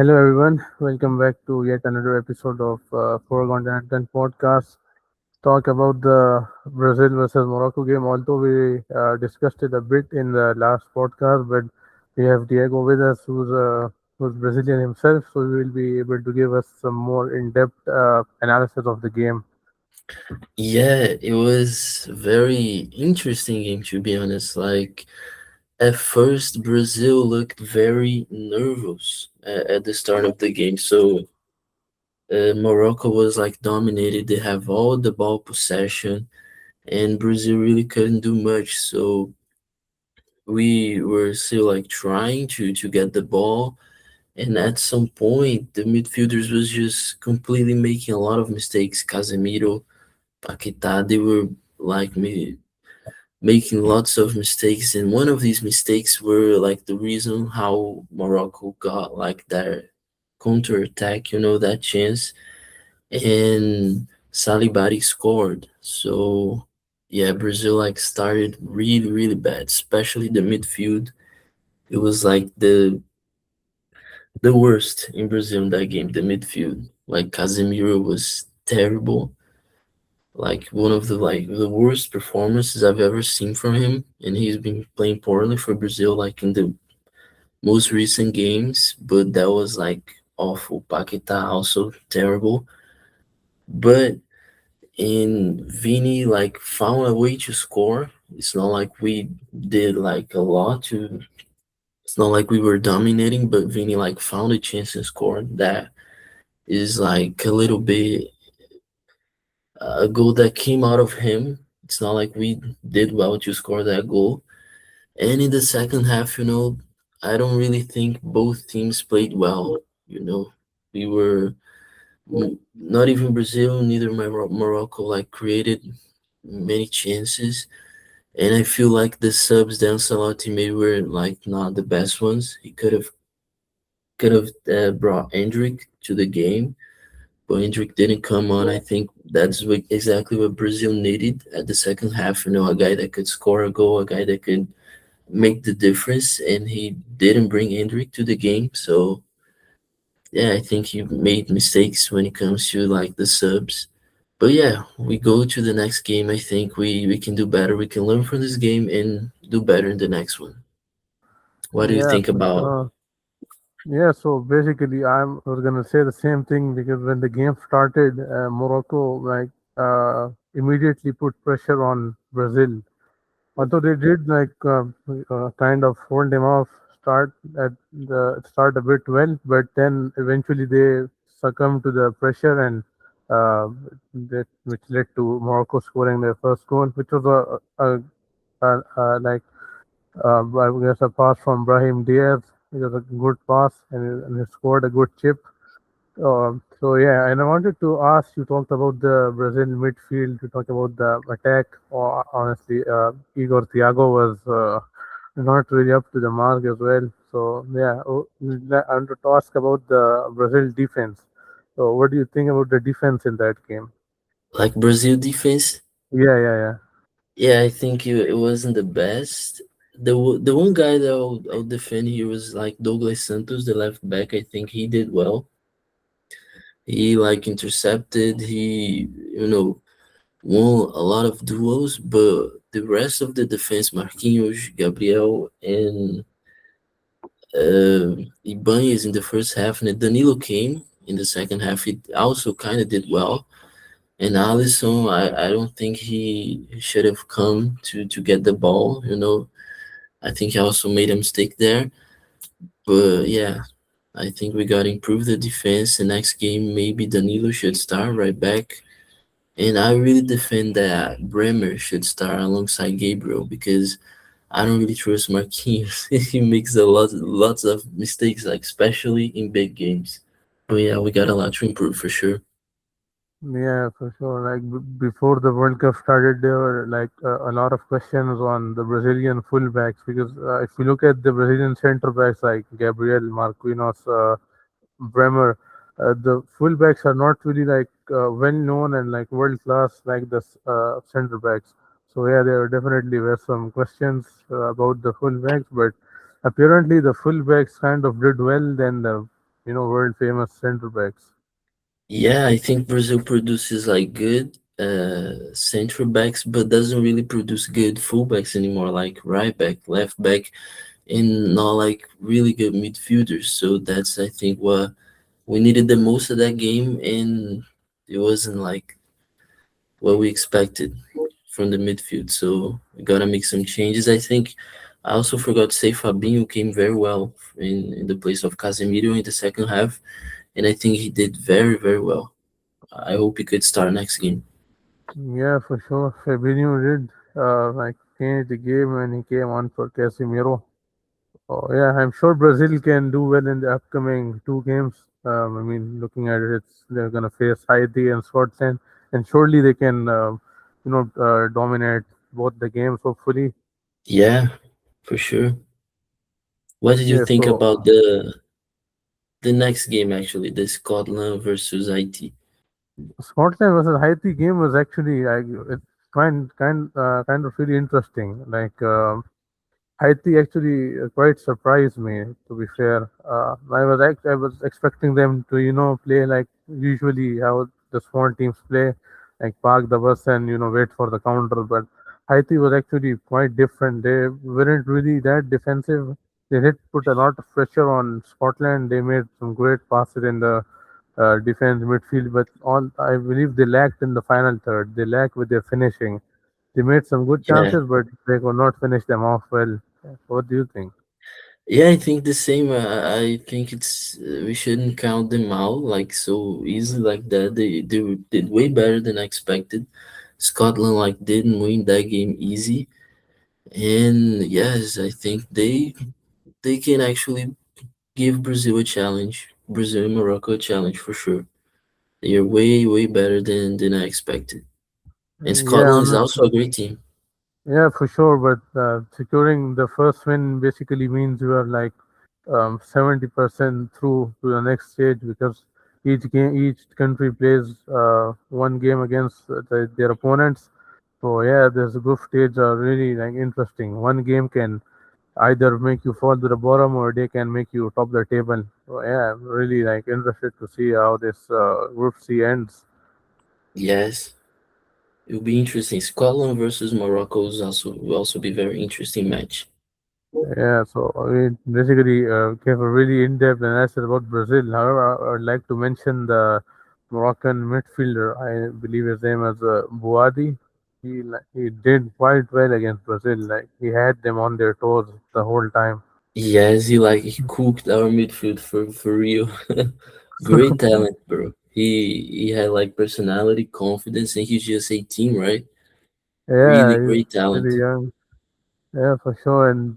Hello, everyone. Welcome back to yet another episode of Foregone Content Podcast. Talk about the Brazil versus Morocco game. Although we discussed it a bit in the last podcast, but we have Diego with us, who's Brazilian himself, so he will be able to give us some more in-depth analysis of the game. Yeah, it was very interesting game to be honest. Like at first, Brazil looked very nervous at the start of the game. So Morocco was like dominated. They have all the ball possession, and Brazil really couldn't do much. So we were still like trying to get the ball, and at some point, the midfielders was just completely making a lot of mistakes. Casemiro, Paquetá, they were like me making lots of mistakes, and one of these mistakes were like the reason how Morocco got like their counter attack, that chance, and Salibari scored. So yeah, Brazil like started really really bad, especially the midfield. It was like the worst in Brazil in that game. The midfield, like Casemiro was terrible, like one of the worst performances I've ever seen from him, and he's been playing poorly for Brazil like in the most recent games, but that was like awful. Paquetá also terrible, but in Vini like found a way to score. It's not like we did like a lot to. It's not like we were dominating, but Vini like found a chance and scored. That is like a little bit a goal that came out of him. It's not like we did well to score that goal. And in the second half, I don't really think both teams played well. We were not even Brazil, neither Morocco, like created many chances. And I feel like the subs that Ancelotti made were like not the best ones. He could have brought Hendrick to the game, but Hendrick didn't come on. I think that's exactly what Brazil needed at the second half. A guy that could score a goal, a guy that could make the difference, and he didn't bring Hendrick to the game. So yeah, I think he made mistakes when it comes to like the subs. But yeah, we go to the next game. I think we can do better. We can learn from this game and do better in the next one. What do you Yeah, think for about sure. Yeah, so basically, I was gonna say the same thing because when the game started, Morocco immediately put pressure on Brazil. Although they did kind of hold them off at the start a bit well, but then eventually they succumbed to the pressure and which led to Morocco scoring their first goal, which was I guess a pass from Brahim Diaz. It was a good pass and he scored a good chip. So yeah, and I wanted to ask you talked about the Brazil midfield. You talked about the attack. Or honestly, Igor Thiago was not really up to the mark as well. So yeah, I wanted to ask about the Brazil defense. So what do you think about the defense in that game? like Brazil defense? Yeah, yeah, yeah. Yeah, I think it wasn't the best. The one guy that I'll defend here was like Douglas Santos, the left back. I think he did well. He like intercepted. He won a lot of duels, but the rest of the defense, Marquinhos, Gabriel, and Ibanez in the first half, and then Danilo came in the second half. He also kind of did well. And Alisson, I don't think he should have come to get the ball. I think he also made a mistake there. But yeah, I think we got to improve the defense. The next game, maybe Danilo should start right back. And I really defend that Bremer should start alongside Gabriel because I don't really trust Marquinhos. He makes lots of mistakes, like especially in big games. But yeah, we got a lot to improve for sure. Yeah, for sure. Before the World Cup started, there were a lot of questions on the Brazilian fullbacks because if you look at the Brazilian center backs like Gabriel, Marquinhos, Bremer, the fullbacks are not really well known and like world class like the center backs. So yeah, there definitely were some questions about the fullbacks, but apparently the fullbacks kind of did well. Then world famous center backs. Yeah, I think Brazil produces like good central backs, but doesn't really produce good fullbacks anymore, like right back, left back, and not like really good midfielders. So that's I think what we needed the most of that game, and it wasn't like what we expected from the midfield. So we gotta make some changes. I think I also forgot to say Fabinho came very well in the place of Casemiro in the second half, and I think he did very, very well. I hope he could start next game. Yeah, for sure. Fabinho did like change the game when he came on for Casemiro. Oh yeah, I'm sure Brazil can do well in the upcoming two games. I mean, looking at it, they're gonna face Haiti and Scotland, and surely they can, dominate both the games. Hopefully, Yeah, for sure. What did you yeah. think So about the next game actually, the Scotland versus Haiti? Scotland versus Haiti game was actually like it's kind of really interesting. Like Haiti actually quite surprised me. To be fair, I was expecting them to play like usually how the small teams play, like park the bus and wait for the counter. But Haiti was actually quite different. They weren't really that defensive. They did put a lot of pressure on Scotland. They made some great passes in the defense midfield, but all I believe they lacked in the final third. They lacked with their finishing. They made some good Yeah, chances, but they could not finish them off well. What do you think? yeah, I think the same. I think it's we shouldn't count them out like so easily like that. They did way better than I expected. Scotland like didn't win that game easy, and yes, I think they can actually give Brazil a challenge, Brazil and Morocco a challenge for sure. They are way better than I expected. And Yeah, Scotland is also a great team. yeah, for sure. But securing the first win basically means you are like 70% through to the next stage because each country plays one game against their opponents. So yeah, this group stage are really like interesting. One game can either make you fall to the bottom or they can make you top the table. So yeah, I'm really like interested to see how this group C ends. Yes, it will be interesting. Scotland versus Morocco is also will also be very interesting match. Yeah, so we basically gave a really in-depth analysis about Brazil. However, I would like to mention the Moroccan midfielder. I believe his name is Bouadi. He did quite well against Brazil. Like he had them on their toes the whole time. Yes, he cooked our midfield for real. Great talent, bro. He had like personality, confidence, and he's just 18, right? Yeah, Really he's great talent. really young. Yeah, for sure. And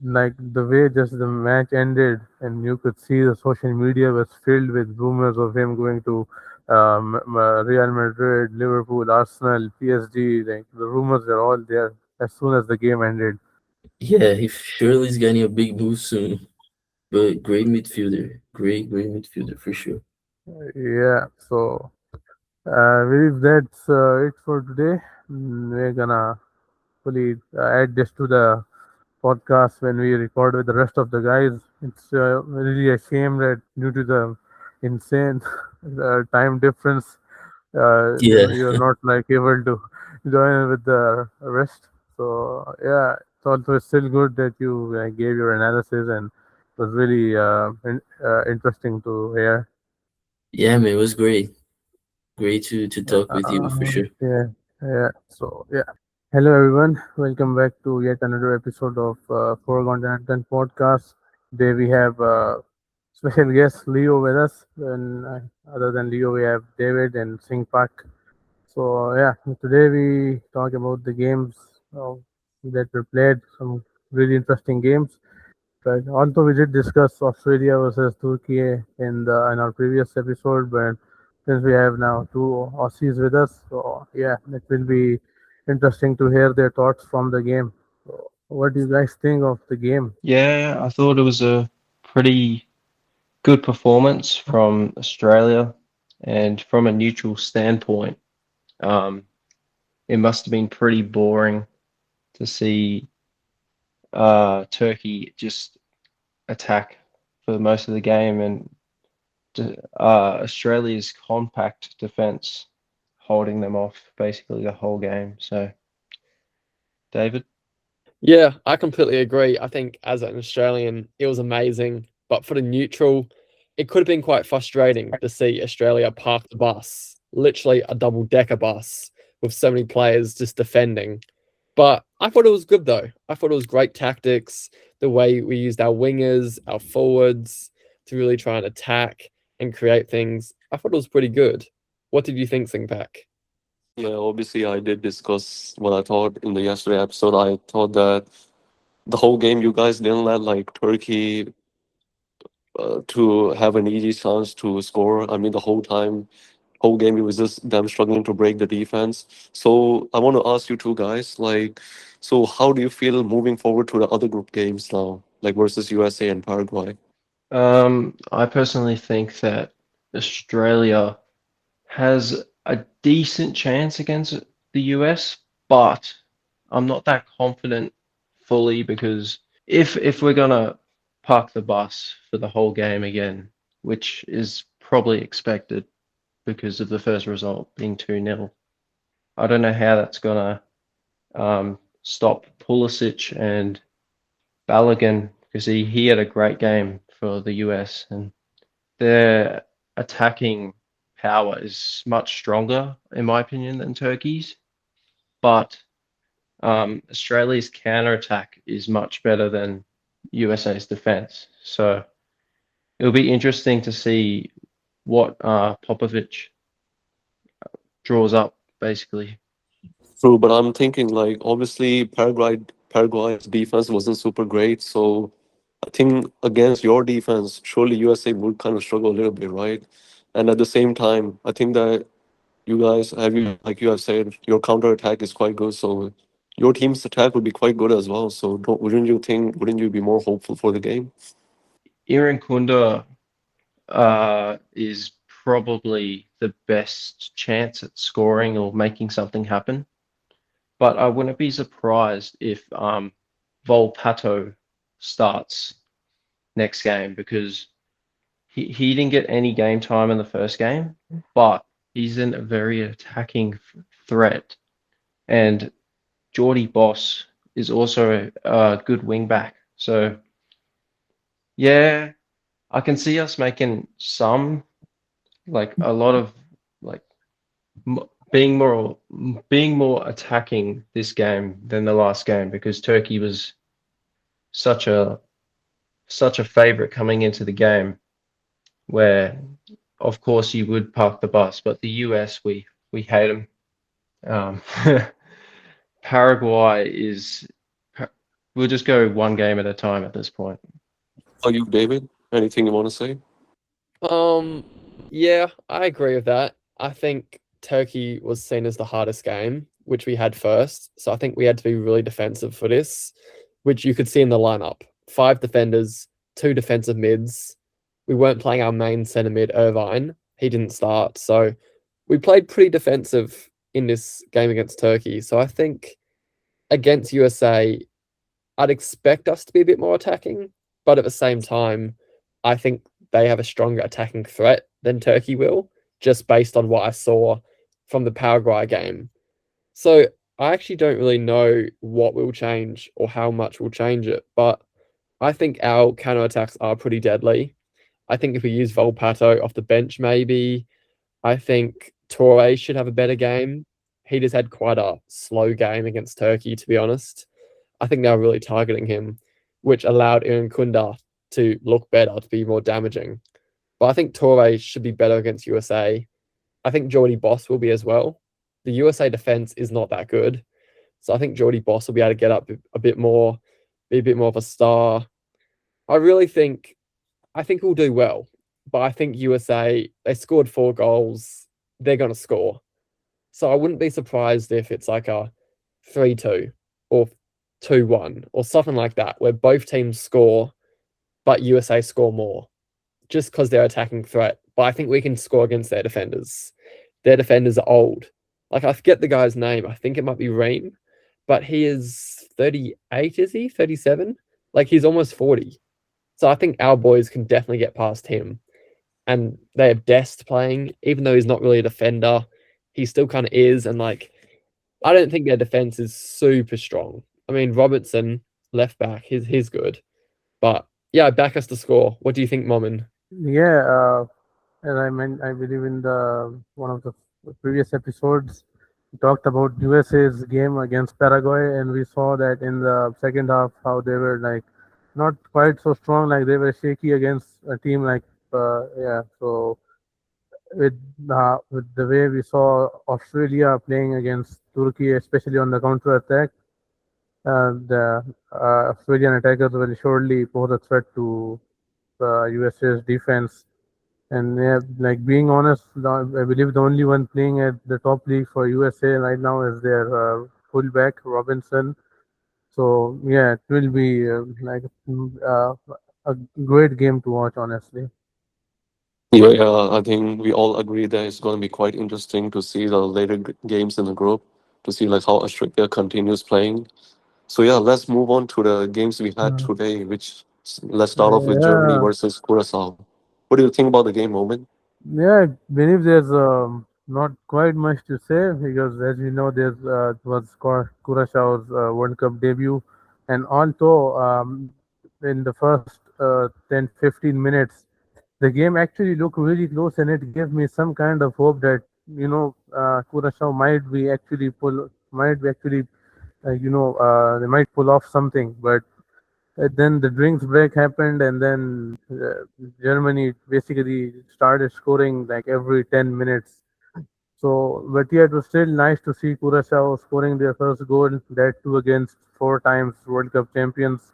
like the way just the match ended, and you could see the social media was filled with rumors of him going to Real Madrid, Liverpool, Arsenal, PSG. Like the rumors were all there as soon as the game ended. Yeah, he surely is getting a big move soon. But great midfielder. Great midfielder for sure. Yeah, so I believe that's it for today. We're gonna fully add this to the podcast when we record with the rest of the guys. It's really a shame that due to the insane time difference, Yeah. you're not like able to join with the rest. So yeah, it's also still good that you gave your analysis and it was really interesting to hear. Yeah, man, it was great. Great to talk with you for sure. Yeah, yeah. So yeah. Hello everyone, welcome back to yet another episode of Foregone Content Podcast. Today we have special guest Leo with us, and other than Leo, we have David and Singh Pak. So yeah, today we talk about the games that were played, some really interesting games. But although we did discuss Australia versus Turkey in our previous episode, but since we have now two Aussies with us, so yeah, it will be interesting to hear their thoughts from the game. So, what do you guys think of the game? Yeah, I thought it was a pretty good performance from Australia, and from a neutral standpoint, um, it must have been pretty boring to see Turkey just attack for most of the game, and Australia's compact defense holding them off basically the whole game. So, David? Yeah, I completely agree. I think as an Australian, it was amazing. But for the neutral, it could have been quite frustrating to see Australia park the bus, literally a double-decker bus with so many players just defending. But I thought it was good though. I thought it was great tactics, the way we used our wingers, our forwards to really try and attack and create things. I thought it was pretty good. What did you think, Singpak? Yeah, obviously I did discuss what I thought in the yesterday episode. I thought that the whole game you guys didn't let like Turkey to have an easy chance to score. I mean, the whole game it was just them struggling to break the defense. So I want to ask you two guys, like, so how do you feel moving forward to the other group games now, like versus USA and Paraguay? I personally think that Australia has a decent chance against the US, but I'm not that confident fully because if we're gonna park the bus for the whole game again, which is probably expected because of the first result being 2-0, I don't know how that's gonna stop Pulisic and Balogun because he had a great game for the US and their attacking power is much stronger, in my opinion, than Turkey's. But Australia's counter attack is much better than USA's defense. So it'll be interesting to see what Popovich draws up, basically. True, but I'm thinking like obviously Paraguay's defense wasn't super great, so I think against your defense, surely USA would kind of struggle a little bit, right? And at the same time, I think that you guys have you like you have said, your counter attack is quite good, so your team's attack would be quite good as well. So wouldn't you be more hopeful for the game? Iran Kunda is probably the best chance at scoring or making something happen. But I wouldn't be surprised if Volpato starts next game because he didn't get any game time in the first game, but he's in a very attacking threat. And Geordie Boss is also a good wing back. So yeah, I can see us making some like a lot of like being more attacking this game than the last game because Turkey was such a favorite coming into the game where of course you would park the bus, but the US we hate them. Um, Paraguay is we'll just go one game at a time at this point. Are you, David? Anything you want to say? Yeah, I agree with that. I think Turkey was seen as the hardest game, which we had first. So I think we had to be really defensive for this, which you could see in the lineup. 5 defenders, 2 defensive mids. We weren't playing our main centre mid, Irvine. He didn't start. So we played pretty defensive in this game against Turkey. So I think against USA, I'd expect us to be a bit more attacking. But at the same time, I think they have a stronger attacking threat than Turkey will, just based on what I saw from the Paraguay game. So I actually don't really know what will change or how much will change it, but I think our counterattacks are pretty deadly. I think if we use Volpato off the bench, maybe, I think Torre should have a better game. He just had quite a slow game against Turkey, to be honest. I think they were really targeting him, which allowed Iran Kunda to look better, to be more damaging. But I think Torre should be better against USA. I think Geordie Boss will be as well. The USA defense is not that good. So I think Geordie Boss will be able to get up a bit more, be a bit more of a star. I think we'll do well. But I think USA, they scored 4 goals. They're going to score. So I wouldn't be surprised if it's like a 3-2 or 2-1 or something like that, where both teams score, but USA score more just because they're attacking threat. But I think we can score against their defenders. Their defenders are old. Like, I forget the guy's name. I think it might be Ream, but he is 38, is he? 37? Like, he's almost 40. So I think our boys can definitely get past him. and they have Dest playing, even though he's not really a defender, he still kind of is. And like, I don't think their defense is super strong. I mean, Robertson, left back, he's good. But yeah, back us to score. What do you think, Momin? Yeah, as I meant, I believe in the one of the previous episodes, we talked about USA's game against Paraguay, and we saw that in the second half how they were like not quite so strong, like they were shaky against a team like yeah. So with the way we saw Australia playing against Turkey, especially on the counter attack, the Australian attackers will surely pose a threat to USA's defense. And yeah, like being honest, I believe the only one playing at the top league for USA right now is their fullback Robinson. So yeah, it will be a great game to watch, honestly. Yeah, yeah, I think we all agree that it's going to be quite interesting to see the later games in the group, to see like how Australia continues playing. So yeah, let's move on to the games we had Uh, today. Let's start off with Germany yeah, versus Curacao. What do you think about the game, Moment? yeah, I believe there's not quite much to say because, as you know, it was Curaçao's World Cup debut, and although in the first 10 15 minutes the game actually looked really close, and it gave me some kind of hope that Curaçao might be actually they might pull off something, but then the drinks break happened, and then Germany basically started scoring like every 10 minutes. So, but yeah, it was still nice to see Curaçao scoring their first goal, that too against four times World Cup champions.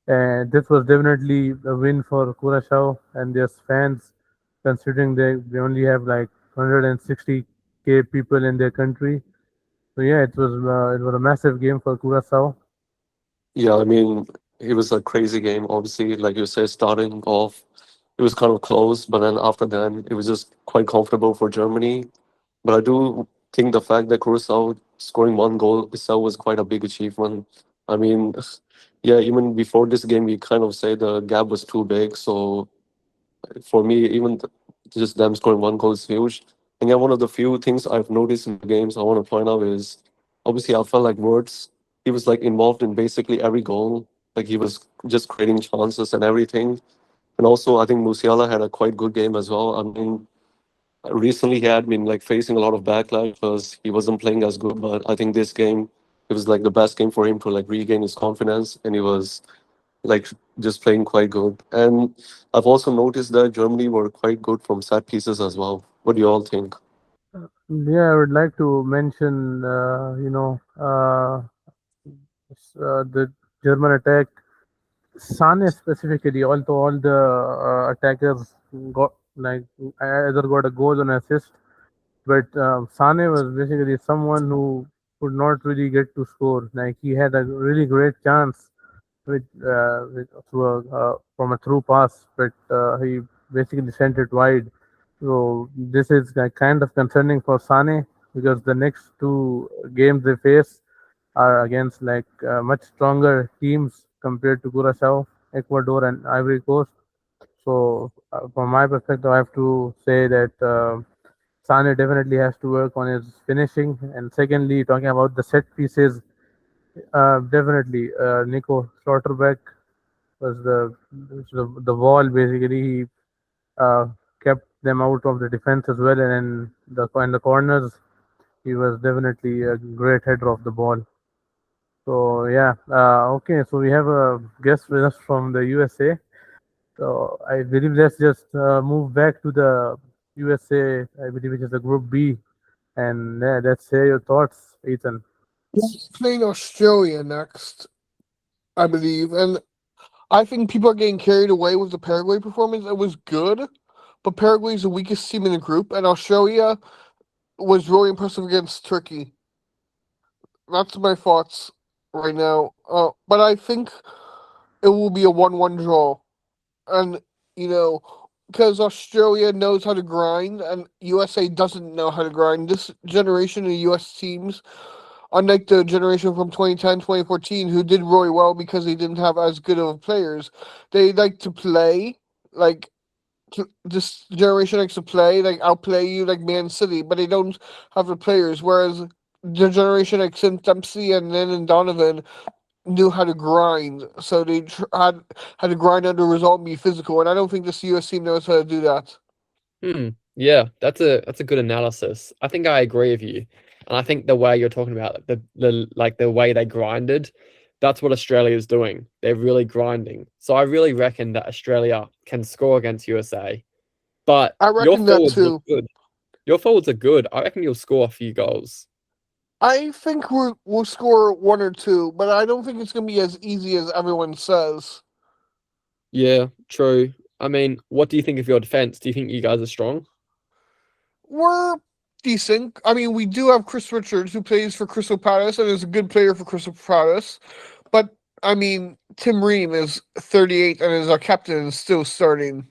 And this was definitely a win for Curaçao and their fans, considering they only have like 160K people in their country. So yeah, it was a massive game for Curaçao. Yeah, I mean, it was a crazy game. Obviously, like you said, starting off, it was kind of close, but then after that, it was just quite comfortable for Germany. But I do think the fact that Curacao scoring one goal itself was quite a big achievement. I mean, yeah, even before this game, we kind of say the gap was too big. So for me, just them scoring one goal is huge. And yeah, one of the few things I've noticed in the games I want to point out is obviously I felt like Words, he was like involved in basically every goal. Like he was just creating chances and everything. And also, I think Musiala had a quite good game as well. I mean, recently he had been like facing a lot of backlash because he wasn't playing as good. But I think this game, it was like the best game for him to like regain his confidence, and he was like just playing quite good. And I've also noticed that Germany were quite good from set pieces as well. What do you all think? Yeah, I would like to mention, the German attack. Sane specifically, although all the attackers got like either got a goal or an assist, but Sane was basically someone who could not really get to score. Like he had a really great chance with through from a through pass, but he basically sent it wide. So this is kind of concerning for Sane because the next two games they face are against like much stronger teams compared to Curaçao, Ecuador, and Ivory Coast. So from my perspective, I have to say that Sane definitely has to work on his finishing. And secondly, talking about the set pieces, definitely Nico Schlotterbeck was the wall basically. He kept them out of the defense as well, and in the corners, he was definitely a great header of the ball. So yeah, okay. So we have a guest with us from the USA. So I believe let's just move back to the USA. I believe which is the Group B, and yeah, let's hear your thoughts, Ethan. Playing Australia next, I believe, and I think people are getting carried away with the Paraguay performance. It was good, but Paraguay is the weakest team in the group, and Australia was really impressive against Turkey. That's my thoughts right now. But I think it will be a 1-1 draw, and you know, because Australia knows how to grind, and USA doesn't know how to grind. This generation of US teams, unlike the generation from 2010, 2014, who did really well because they didn't have as good of players, they like to play like this generation likes to play, like outplay you, like Man City, but they don't have the players. Whereas the generation like Tim Dempsey and Lynn and Donovan knew how to grind, so they had to grind under result and be physical. And I don't think this US team knows how to do that. Yeah, that's a good analysis. I think I agree with you. And I think the way you're talking about the way they grinded, that's what Australia is doing. They're really grinding. So I really reckon that Australia can score against USA. But I your reckon that forwards look too. good. Your forwards are good. I reckon you'll score a few goals. I think we'll score 1 or 2, but I don't think it's gonna be as easy as everyone says. Yeah, true. I mean, what do you think of your defense? Do you think you guys are strong? We're decent. I mean, we do have Chris Richards who plays for Crystal Palace and is a good player for Crystal Palace. But I mean, Tim Ream is 38 and is our captain and still starting.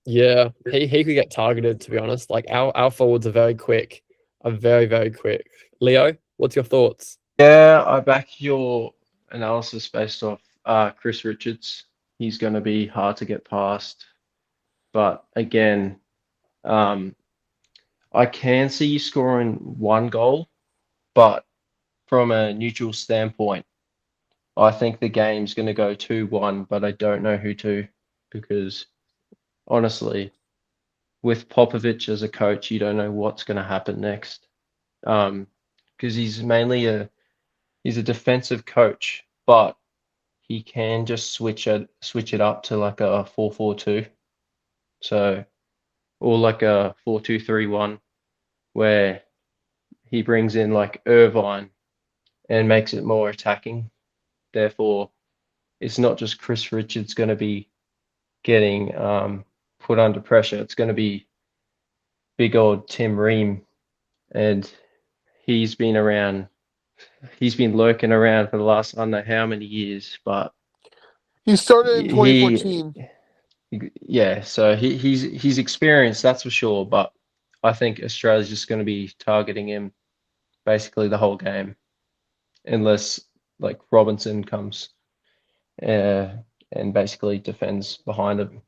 Yeah, he could get targeted, to be honest. Like our forwards are very quick. Are very, very quick. Leo, what's your thoughts? Yeah, I back your analysis based off Chris Richards. He's going to be hard to get past. But again, I can see you scoring 1 goal, but from a neutral standpoint, I think the game's going to go 2-1, but I don't know who to because honestly, with Popovich as a coach, you don't know what's going to happen next. Because he's mainly he's a defensive coach, but he can just switch it up to like a 4-4-2. So or like a 4-2-3-1 where he brings in like Irvine and makes it more attacking. Therefore, it's not just Chris Richards going to be getting put under pressure. It's going to be big old Tim Ream, and he's been around. He's been lurking around for the last I don't know how many years, but He started in he 2014. yeah. So he's experienced, that's for sure. But I think Australia's just going to be targeting him basically the whole game, unless like Robinson comes uh, and basically defends behind him.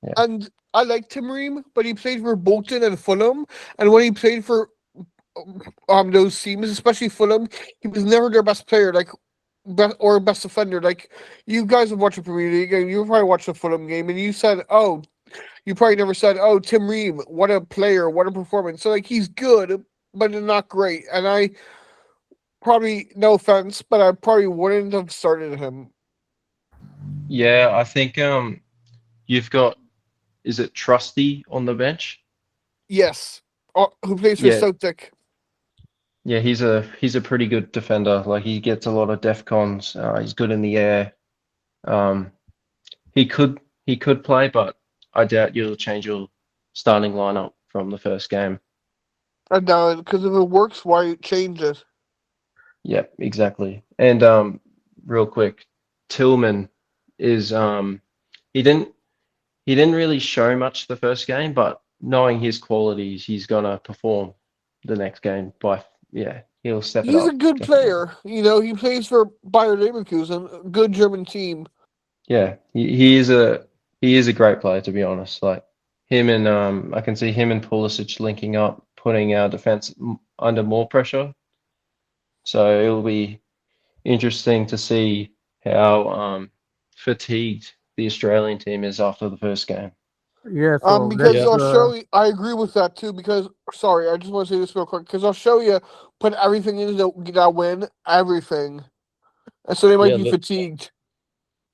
Yeah. And I like Tim Ream, but he played for Bolton and Fulham. And when he played for those teams, especially Fulham, he was never their best player, like best defender. Like you guys have watched the Premier League and you probably watched the Fulham game, and you said, "Oh, you probably never said, oh, Tim Ream, what a player, what a performance." So like he's good, but not great. And I probably, no offense, but I probably wouldn't have started him. Yeah, I think you've got is it Trusty on the bench? Yes, who plays for Yeah, Celtic. yeah, he's a pretty good defender. Like he gets a lot of def cons. He's good in the air. Um, he could play, but I doubt you'll change your starting lineup from the first game. And now, because if it works, why change it? Yep, exactly. And real quick, Tillman is he didn't he didn't really show much the first game, but knowing his qualities, he's gonna perform the next game. Yeah, he'll step it He's a up good definitely. player. You know, he plays for Bayer Leverkusen, a good German team. Yeah, he is a great player to be honest. Like him and I can see him and Pulisic linking up, putting our defense under more pressure. So it'll be interesting to see how fatigued the Australian team is after the first game. Yeah, so Because Yeah. Australia, I agree with that too. Because sorry, I just want to say this real quick. Because Australia put everything into that win, everything, and so they might Yeah, be fatigued.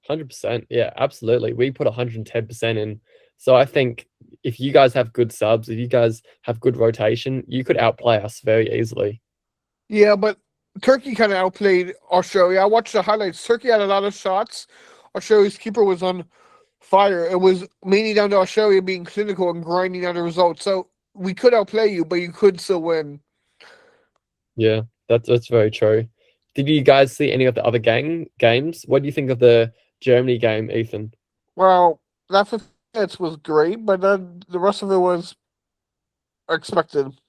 100%. Yeah, absolutely. We put 110% in. So I think if you guys have good subs, if you guys have good rotation, you could outplay us very easily. Yeah, but Turkey kind of outplayed Australia. I watched the highlights. Turkey had a lot of shots. Australia's keeper was on fire. It was mainly down to Australia being clinical and grinding out the results. So we could outplay you, but you could still win. Yeah, that's very true. Did you guys see any of the other games? What do you think of the Germany game, Ethan? Well, that 15 minutes was great, but then the rest of it was expected.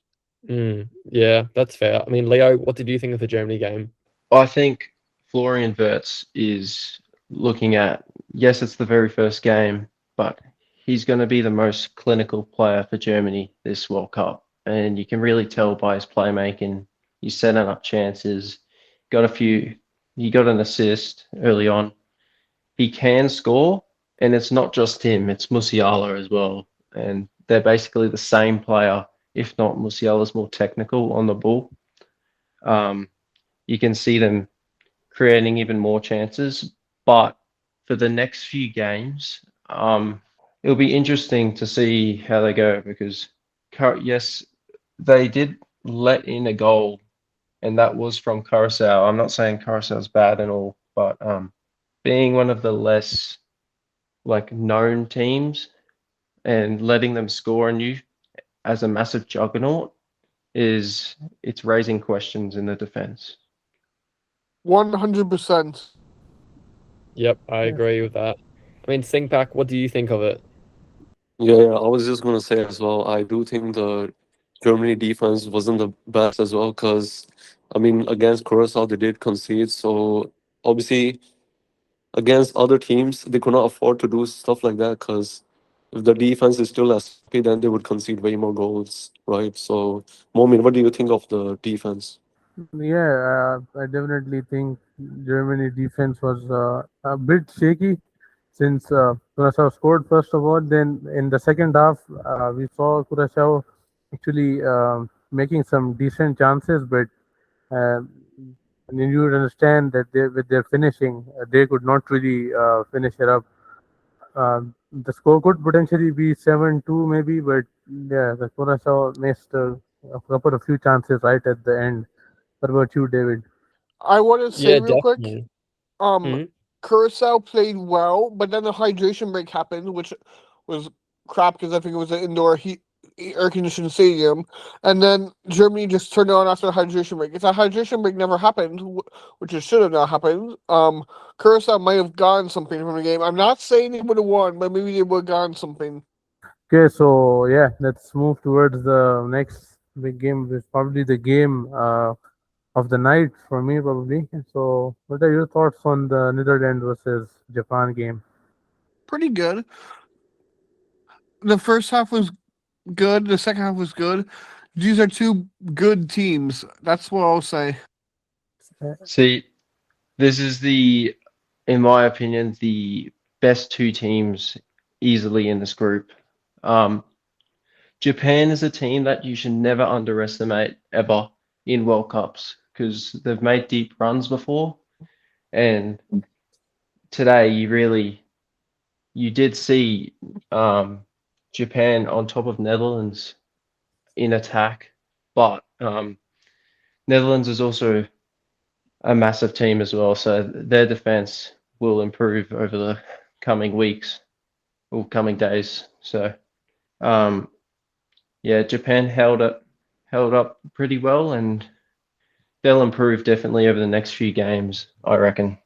Yeah, that's fair. I mean, Leo, what did you think of the Germany game? I think Florian Wirtz is looking at, yes, it's the very first game, but he's going to be the most clinical player for Germany this World Cup. And you can really tell by his playmaking. He's setting up chances. He got an assist early on. He can score, and it's not just him, it's Musiala as well. And they're basically the same player, if not Musiala's more technical on the ball. You can see them creating even more chances. But for the next few games, it'll be interesting to see how they go because, yes, they did let in a goal, and that was from Curacao. I'm not saying Curaçao's bad and all, but being one of the less like known teams and letting them score on you as a massive juggernaut it's raising questions in the defense. 100%. Yep, I Yeah. agree with that. I mean, Singpak, what do you think of it? Yeah, I was just gonna say as well. I do think the Germany defense wasn't the best as well because, I mean, against Curacao they did concede. So obviously against other teams they could not afford to do stuff like that because if the defense is still as sloppy, then they would concede way more goals, right? So, Momin, what do you think of the defense? Yeah, I definitely think Germany defense was a bit shaky since Curacao scored first of all. Then in the second half, we saw Curacao actually making some decent chances, but uh, and then you would understand that with their finishing, they could not really finish it up. The score could potentially be 7-2 maybe, but yeah, the Curacao missed a couple of few chances right at the end. What about you, David? I want to say Yeah, real quick, definitely. um, Mhm. Curacao played well, but then the hydration break happened, which was crap because I think it was an indoor air conditioned stadium, and then Germany just turned it on after the hydration break. If that hydration break never happened, which it should have not happened, Curacao might have gotten something from the game. I'm not saying they would have won, but maybe they would have gotten something. Okay, so yeah, let's move towards the next big game, which is probably the game of the night for me, probably. So, what are your thoughts on the Netherlands versus Japan game? Pretty good. The first half was good. The second half was good. These are two good teams. That's what I'll say. See, this is in my opinion, the best two teams easily in this group. Um, Japan is a team that you should never underestimate ever in World Cups because they've made deep runs before. And today, you did see Japan on top of Netherlands in attack, but Netherlands is also a massive team as well, so their defense will improve over the coming weeks or coming days. So, um, yeah, Japan held up pretty well, and they'll improve definitely over the next few games, I reckon.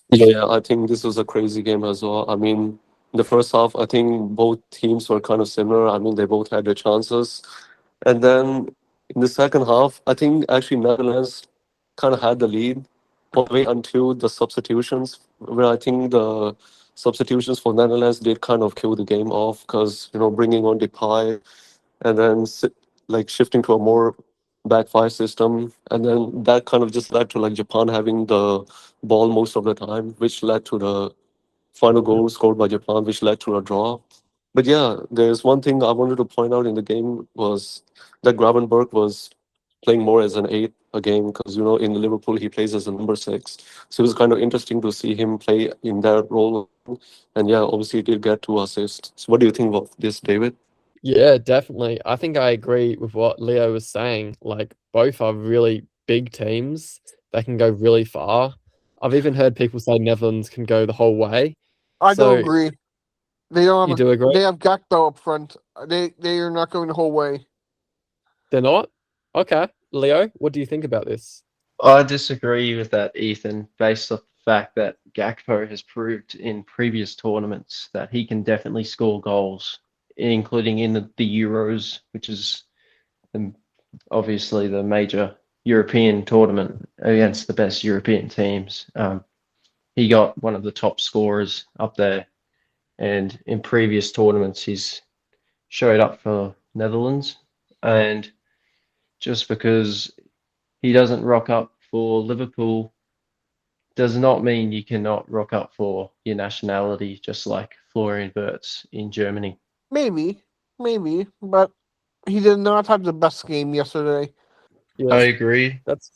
Yeah, I think this was a crazy game as well. I mean, the first half, I think both teams were kind of similar. I mean, they both had their chances. And then in the second half, I think actually Netherlands kind of had the lead all the way until the substitutions, where I think the substitutions for Netherlands did kind of kill the game off because, bringing on Depay and then like shifting to a more back five system, and then that kind of just led to like Japan having the ball most of the time, which led to the final goal scored by Japan, which led to a draw. But yeah, there's one thing I wanted to point out in the game was that Gravenberg was playing more as an eight a game because in Liverpool he plays as a number six, so it was kind of interesting to see him play in that role. And yeah, obviously he did get 2 assists. So what do you think of this, David? Yeah, definitely. I think I agree with what Leo was saying. Like, both are really big teams that can go really far. I've even heard people say Netherlands can go the whole way. I don't So agree. They don't you have do agree? they have Gakpo up front. They are not going the whole way. They're not? Okay. Leo, what do you think about this? I disagree with that, Ethan, based off the fact that Gakpo has proved in previous tournaments that he can definitely score goals, including in the Euros, which is the, obviously the major European tournament against the best European teams. He got one of the top scorers up there, and in previous tournaments he's showed up for Netherlands, and just because he doesn't rock up for Liverpool does not mean you cannot rock up for your nationality, just like Florian Wirtz in Germany. Maybe, but he did not have the best game yesterday. I Yes, agree. that's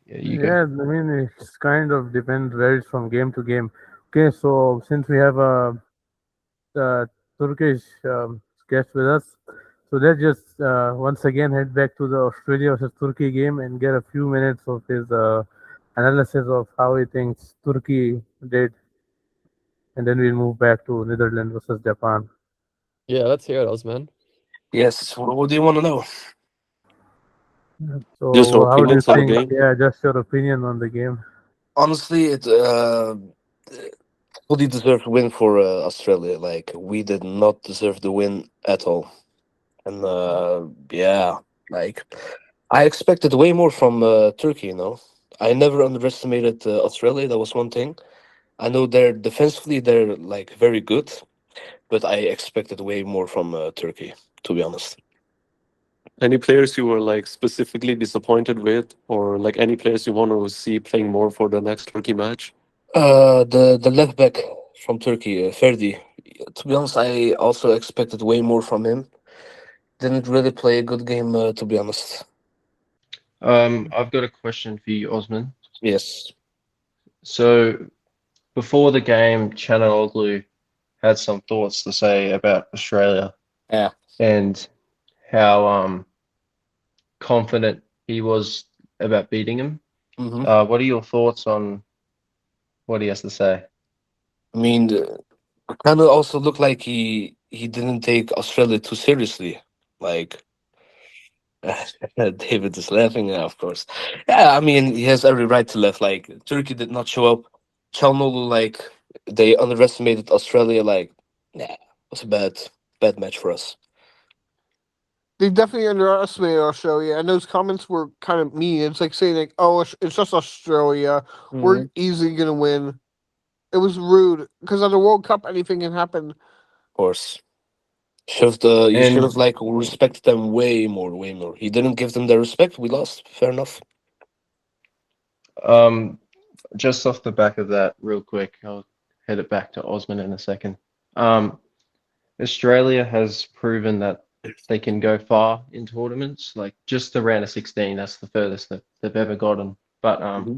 Yeah, you got. Yeah, I mean, it's kind of depends, varies from game to game. Okay, so since we have a Turkish guest with us, so let's just once again head back to the Australia versus Turkey game and get a few minutes of his analysis of how he thinks Turkey did, and then we'll move back to Netherlands versus Japan. yeah. Let's hear it, Osman. Yes. What do you want to know? Just your So, how do you opinions on the think? game? Yeah, just your opinion on the game. Honestly, it fully deserved win for Australia. Like we did not deserve the win at all, and yeah, like I expected way more from Turkey. I never underestimated Australia. That was one thing. I know they're defensively they're like very good, but I expected way more from Turkey. To be honest. Any players you were like specifically disappointed with, or like any players you want to see playing more for the next Turkey match? The left back from Turkey, Ferdi. To be honest, I also expected way more from him. Didn't really play a good game, to be honest. I've got a question for you, Osman. Yes. So before the game, Chanaloglu had some thoughts to say about Australia Yeah. and how confident he was about beating him. hmm What are your thoughts on what he has to say? I mean, kind of also looked like he didn't take Australia too seriously. Like David is laughing, of course. Yeah, I mean, he has every right to laugh. Like Turkey did not show up. Çalhanoğlu, like they underestimated Australia. Like, nah, it was a bad match for us. They definitely underestimated Australia, and those comments were kind of mean. It's like saying, like, "Oh, it's just Australia. We're easily gonna win." It was rude because at the World Cup, anything can happen. Of course. You should have And like respected them way more, way more. He didn't give them their respect. We lost. Fair enough. um, just off the back of that, real quick, I'll head it back to Osman in a second. Um, Australia has proven that they can go far in tournaments, like just the round of 16. That's the furthest that they've ever gotten. But hmm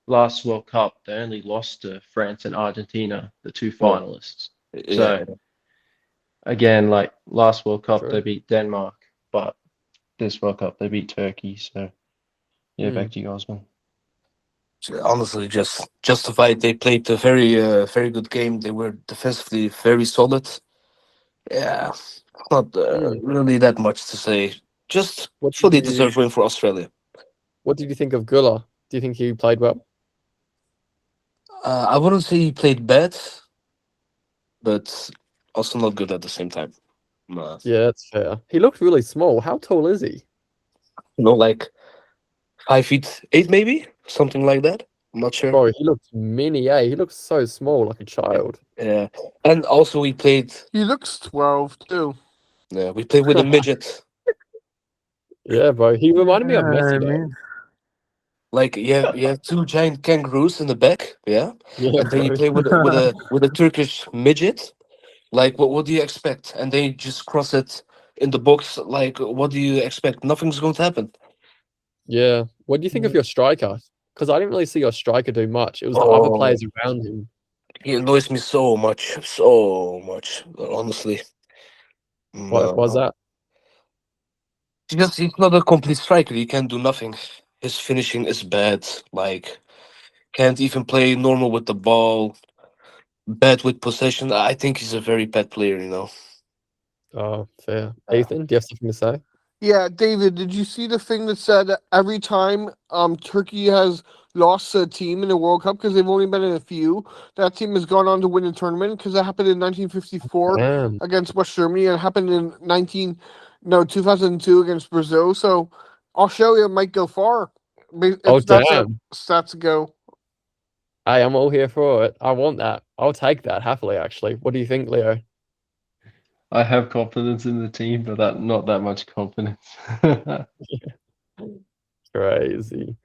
last World Cup, they only lost to France and Argentina, the two Yeah, finalists. yeah. So again, like last World Cup, they True. beat Denmark, but this World Cup they beat Turkey. So yeah, back to you, Osman. Honestly, just justified. They played a very good game. They were defensively very solid. Yeah, not Mm. really that much to say. Just What did fully you deserved win for Australia. What did you think of Gula? Do you think he played well? I wouldn't say he played bad, but also not good at the same time. Uh, Yeah, that's fair. He looked really small. How tall is he? like 5'8", maybe something like that. I'm not sure. Bro, he looks mini, eh? He looks so small, like a child. Yeah, and also we played. He looks 12 too. Yeah, we played with a midget. Yeah, bro. He reminded me of I Messi, though. mean, Like you have two giant kangaroos in the back, yeah, Yeah, and then you bro. play with a Turkish midget. Like what do you expect? And they just cross it in the box. Like what do you expect? Nothing's going to happen. Yeah. What do you think of your striker? Because I didn't really see your striker do much. It was the other Oh, players around him. he annoys me so much, so much. Honestly, What was no. that? Because he's not a complete striker. He can do nothing. His finishing is bad. Like can't even play normal with the ball. Bad with possession. I think he's a very bad player. Oh, fair. Uh, Ethan, do you have something to say? Yeah, David, did you see the thing that said that every time Turkey has lost to a team in the World Cup because they've only been in a few, that team has gone on to win a tournament because that happened in 1954 Damn. against West Germany and it happened in 2002 against Brazil. So Australia might go far Oh, if that's a damn. stats go. Hey, I'm all here for it. I want that. I'll take that happily, actually. What do you think, Leo? I have confidence in the team, but not that much confidence. Crazy.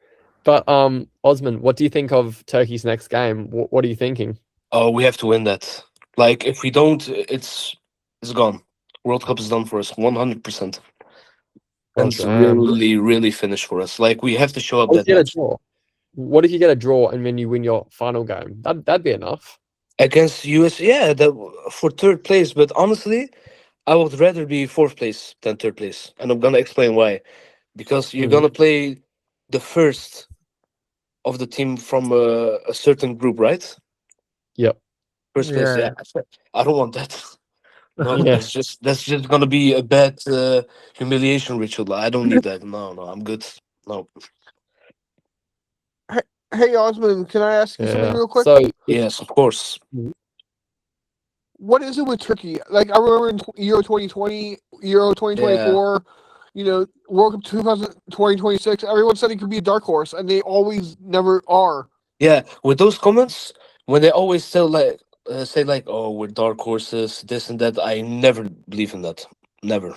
But Osman, what do you think of Turkey's next game? What are you thinking? Oh, we have to win that. Like, if we don't, it's gone. World Cup is done for us, 100%. Oh And it's damn. really, really finished for us. Like, we have to show up What if that you get a match draw? What if you get a draw and then you win your final game? That'd be enough. against US. Yeah, for third place. But honestly, I would rather be fourth place than third place, and I'm gonna explain why. Because you're Mm. gonna play the first of the team from a certain group, right? Yep. First place. Yeah, Yeah, I don't want that. No, Yeah. that's just gonna be a bad humiliation ritual. I don't need that. No, no, I'm good. No. Hey, Osman, can I ask you something Yeah. real quick? So Yes, of course. What is it with Turkey? Like, I remember in Euro 2020, Euro Yeah, 2024, World Cup 2026, everyone said it could be a dark horse, and they always never are. yeah. With those comments, when they always tell like say like, "Oh, we're dark horses," this and that, I never believe in that. Never.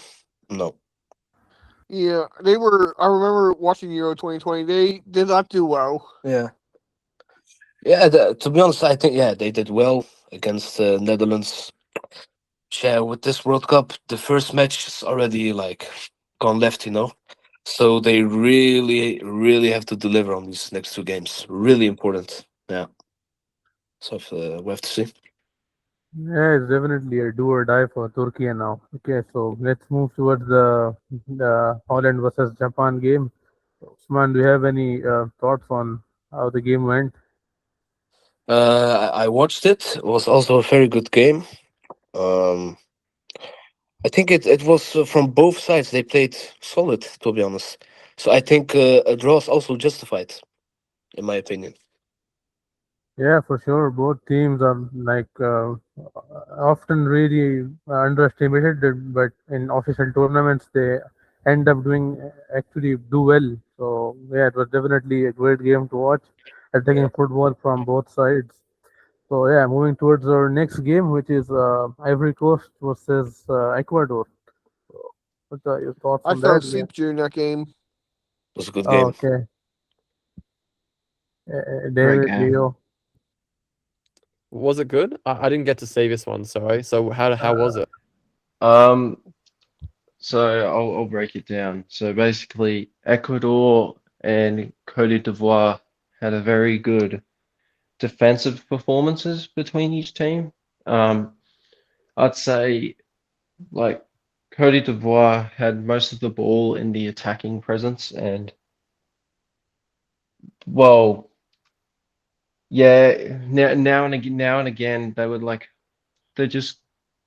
No. Yeah, they were. I remember watching Euro 2020. They did not do well. Yeah. Yeah. To be honest, I think they did well against Netherlands. Yeah, with this World Cup, the first match is already like gone left, So they really, really have to deliver on these next two games. Really important. Yeah. So we have to see. yeah, it's definitely a do or die for Turkey now. Okay, so let's move towards the Holland versus Japan game. Usman, do you have any thoughts on how the game went? I watched it. It was also a very good game. Um, I think it was from both sides. They played solid, to be honest. So I think a draw is also justified, in my opinion. Yeah, for sure. Both teams are like often really underestimated, but in official tournaments they end up doing actually do well. So yeah, it was definitely a great game to watch. Yeah. Attacking football from both sides. So yeah, moving towards our next game, which is Ivory Coast versus Ecuador. So, what are your thoughts I on fell that? Yeah. asleep during that game. It was a good Oh, game. okay. Great David, game. Leo. was it good? I didn't get to see this one, sorry. So how was it? Um, so I'll break it down. So basically, Ecuador and Côte d'Ivoire had a very good defensive performances between each team. Um, I'd say like Côte d'Ivoire had most of the ball in the attacking presence, and well, yeah, now and again they would they just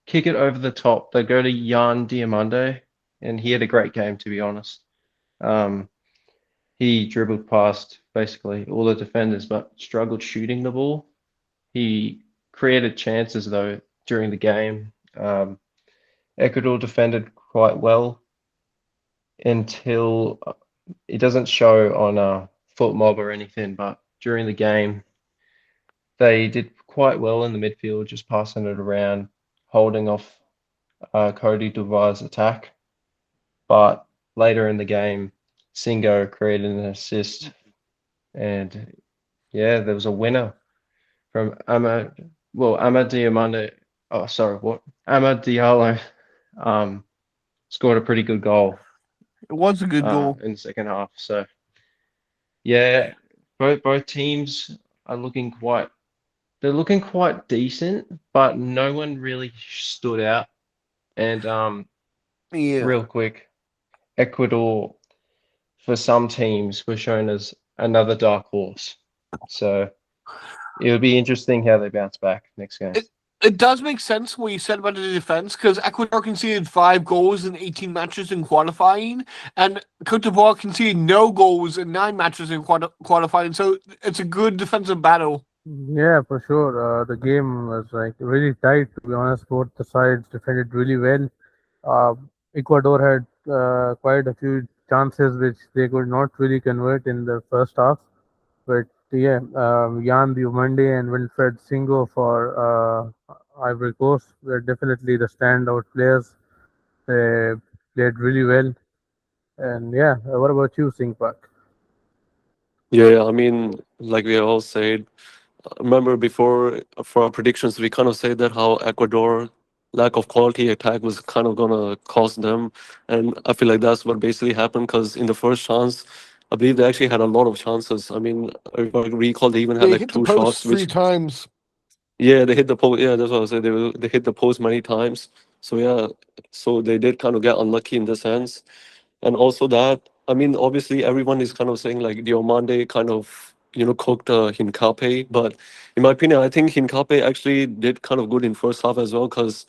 kick it over the top. They go to Jan Diamande, and he had a great game to be honest. Um, he dribbled past basically all the defenders, but struggled shooting the ball. He created chances though during the game. Ecuador defended quite well until it doesn't show on a foot mob or anything, but during the game they did quite well in the midfield, just passing it around, holding off Cody Duvar's attack. But later in the game, Singo created an assist, and yeah, there was a winner from Amad Diamande. Oh, sorry, what? Amad Diallo scored a pretty good goal It was a good goal. in the second half. So yeah, both teams are looking quite decent, but no one really stood out. And Yeah. real quick, Ecuador for some teams were shown as another dark horse. So it'll be interesting how they bounce back next game. It does make sense what you said about the defense because Ecuador conceded 5 goals in 18 matches in qualifying, and Cote d'Ivoire conceded no goals in 9 matches in qualifying. So it's a good defensive battle. Yeah, for sure. The game was like really tight. To be honest, both the sides defended really well. Uh, Ecuador had quite a few chances which they could not really convert in the first half. But yeah, Jan Diomande and Wilfred Singo for Ivory Coast were definitely the standout players. They played really well. And yeah, what about you, Singpak? Yeah, I mean, like we all said, remember before for our predictions, we kind of said that how Ecuador lack of quality attack was kind of gonna cost them, and I feel like that's what basically happened because in the first chance, I believe they actually had a lot of chances. I mean, if I recall, they even had They like hit the two post shots, three which times. yeah, they hit the post. Yeah, that's what I said. They hit the post many times. So yeah, so they did kind of get unlucky in the sense. And also that, I mean, obviously everyone is kind of saying like Diomande kind of, cooked Hincape. But in my opinion, I think Hincape actually did kind of good in first half as well because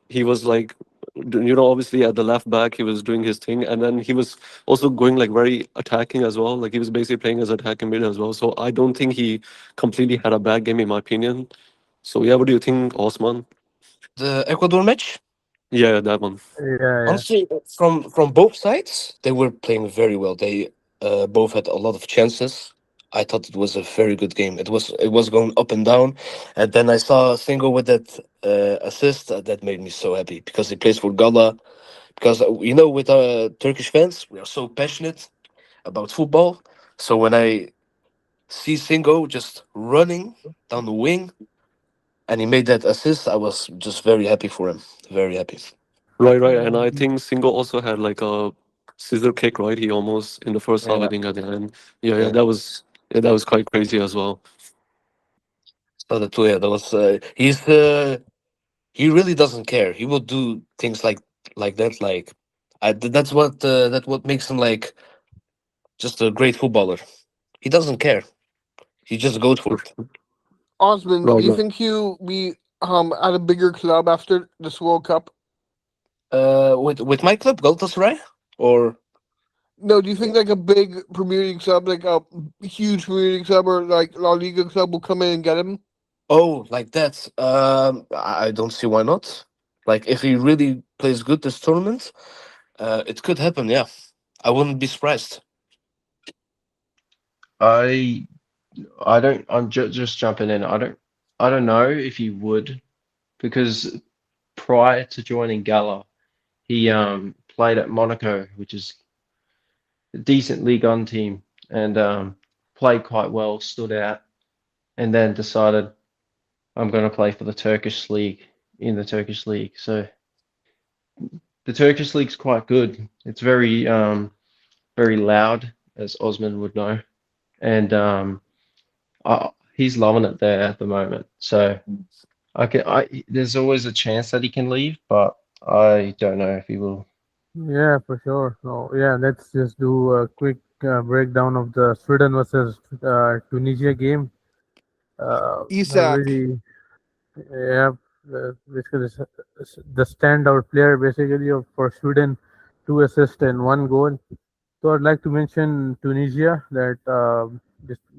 he was like, obviously at the left back, he was doing his thing. And then he was also going like very attacking as well. Like he was basically playing as attacking mid as well. So I don't think he completely had a bad game in my opinion. So yeah, what do you think, Osman? The Ecuador match. Yeah, that one. Yeah, yeah. Honestly, from both sides, they were playing very well. They both had a lot of chances. I thought it was a very good game. It was going up and down, and then I saw Singo with that assist. That made me so happy because he plays for Gala. Because with Turkish fans, we are so passionate about football. So when I see Singo just running down the wing and he made that assist, I was just very happy for him. Very happy. Right, right. And I think Singo also had like a scissor kick, right? He almost in the first half, I Yeah, think at the end. Yeah, yeah, yeah. that was quite crazy as well. So that yeah, that was he really doesn't care. He will do things like that. Like that's what makes him like just a great footballer. He doesn't care. He just goes for it. Osman, do Right, you right. think he'll be at a bigger club after this World Cup? With my club Galatasaray or No, do you think like a big Premier League club, like a huge Premier League club or like La Liga club will come in and get him? oh like that. I don't see why not. Like if he really plays good this tournament, it could happen. Yeah, I wouldn't be surprised. I I don't. I'm just jumping in. I don't know if he would because prior to joining Gala, he played at Monaco, which is a decent League One team, and played quite well, stood out, and then decided I'm going to play for the Turkish league in the Turkish league. So the Turkish league's quite good. It's very loud, as Osman would know, and he's loving it there at the moment. So there's always a chance that he can leave, but I don't know if he will. Yeah, for sure. So yeah, let's just do a quick breakdown of the Sweden versus Tunisia game. I Isak. really, yeah, basically the standout player basically for Sweden, 2 assists and 1 goal. So I'd like to mention Tunisia that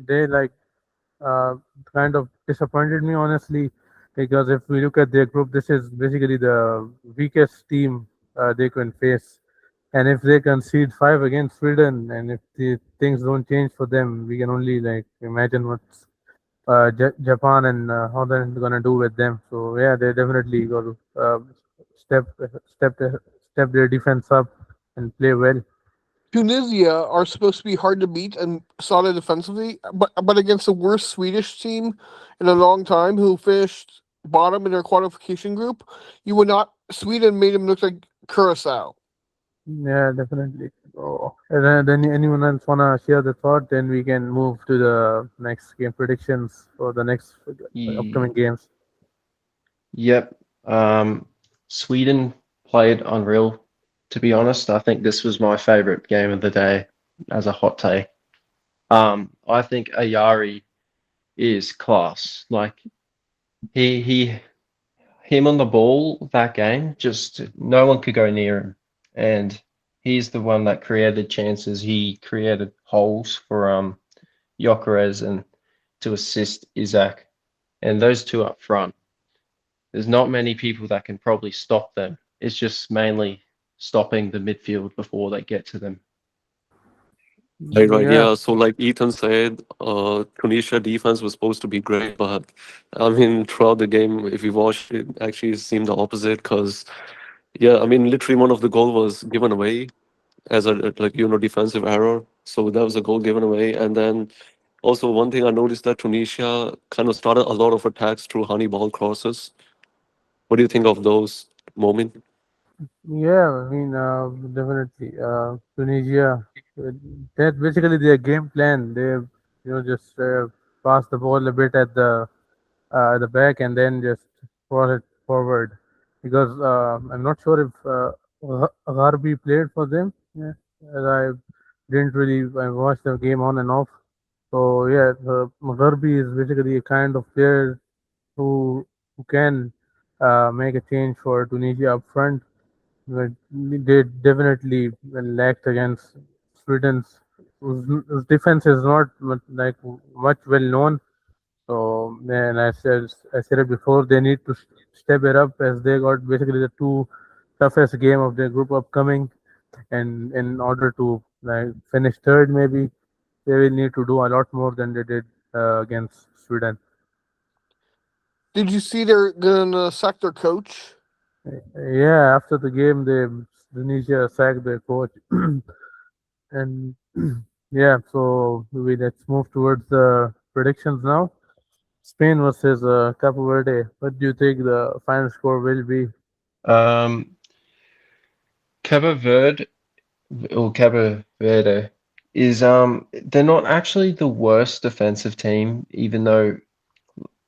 they like uh, kind of disappointed me honestly because if we look at their group, this is basically the weakest team they can face. And if they concede five against Sweden, and if the things don't change for them, we can only like imagine what Japan and Holland gonna do with them. So yeah, they definitely got to step step step their defense up and play well. Tunisia are supposed to be hard to beat and solid defensively, but against the worst Swedish team in a long time, who finished bottom in their qualification group, you would not. Sweden made them look like Curacao. Yeah, definitely. Oh, and then anyone else wanna share the thought? Then we can move to the next game predictions for the next upcoming games. Yep. Sweden played unreal. To be honest, I think this was my favorite game of the day as a hot take. I think Ayari is class. Like he him on the ball that game, just no one could go near him. And he's the one that created chances. He created holes for Gyökeres and to assist Isaac. And those two up front, there's not many people that can probably stop them. It's just mainly stopping the midfield before they get to them. Right. Yeah, Yeah. So, like Ethan said, Tunisia defense was supposed to be great, but I mean, throughout the game, if you watched it, actually seemed the opposite. Because, yeah, I mean, literally one of the goal was given away as a like defensive error. So that was a goal given away, and then also one thing I noticed that Tunisia kind of started a lot of attacks through honey ball crosses. What do you think of those moments? yeah. I mean, definitely. Tunisia. That's basically their game plan. They, just pass the ball a bit at the back and then just cross it forward. Because I'm not sure if Gharbi played for them. Yeah, as I didn't really I watched the game on and off. So yeah, Gharbi is basically a kind of player who can make a change for Tunisia up front. But they definitely lacked against Sweden's whose defense is not much well known. So then I said it before, they need to step it up as they got basically the two toughest game of their group upcoming, and in order to finish third, maybe they will need to do a lot more than they did against Sweden. Did you see they're gonna sack their coach? Yeah, after the game, Tunisia sacked their coach, and yeah. So let's move towards the predictions now. Spain versus Cape Verde. What do you think the final score will be? Um, Cabo Verde or Cabo Verde is they're not actually the worst defensive team, even though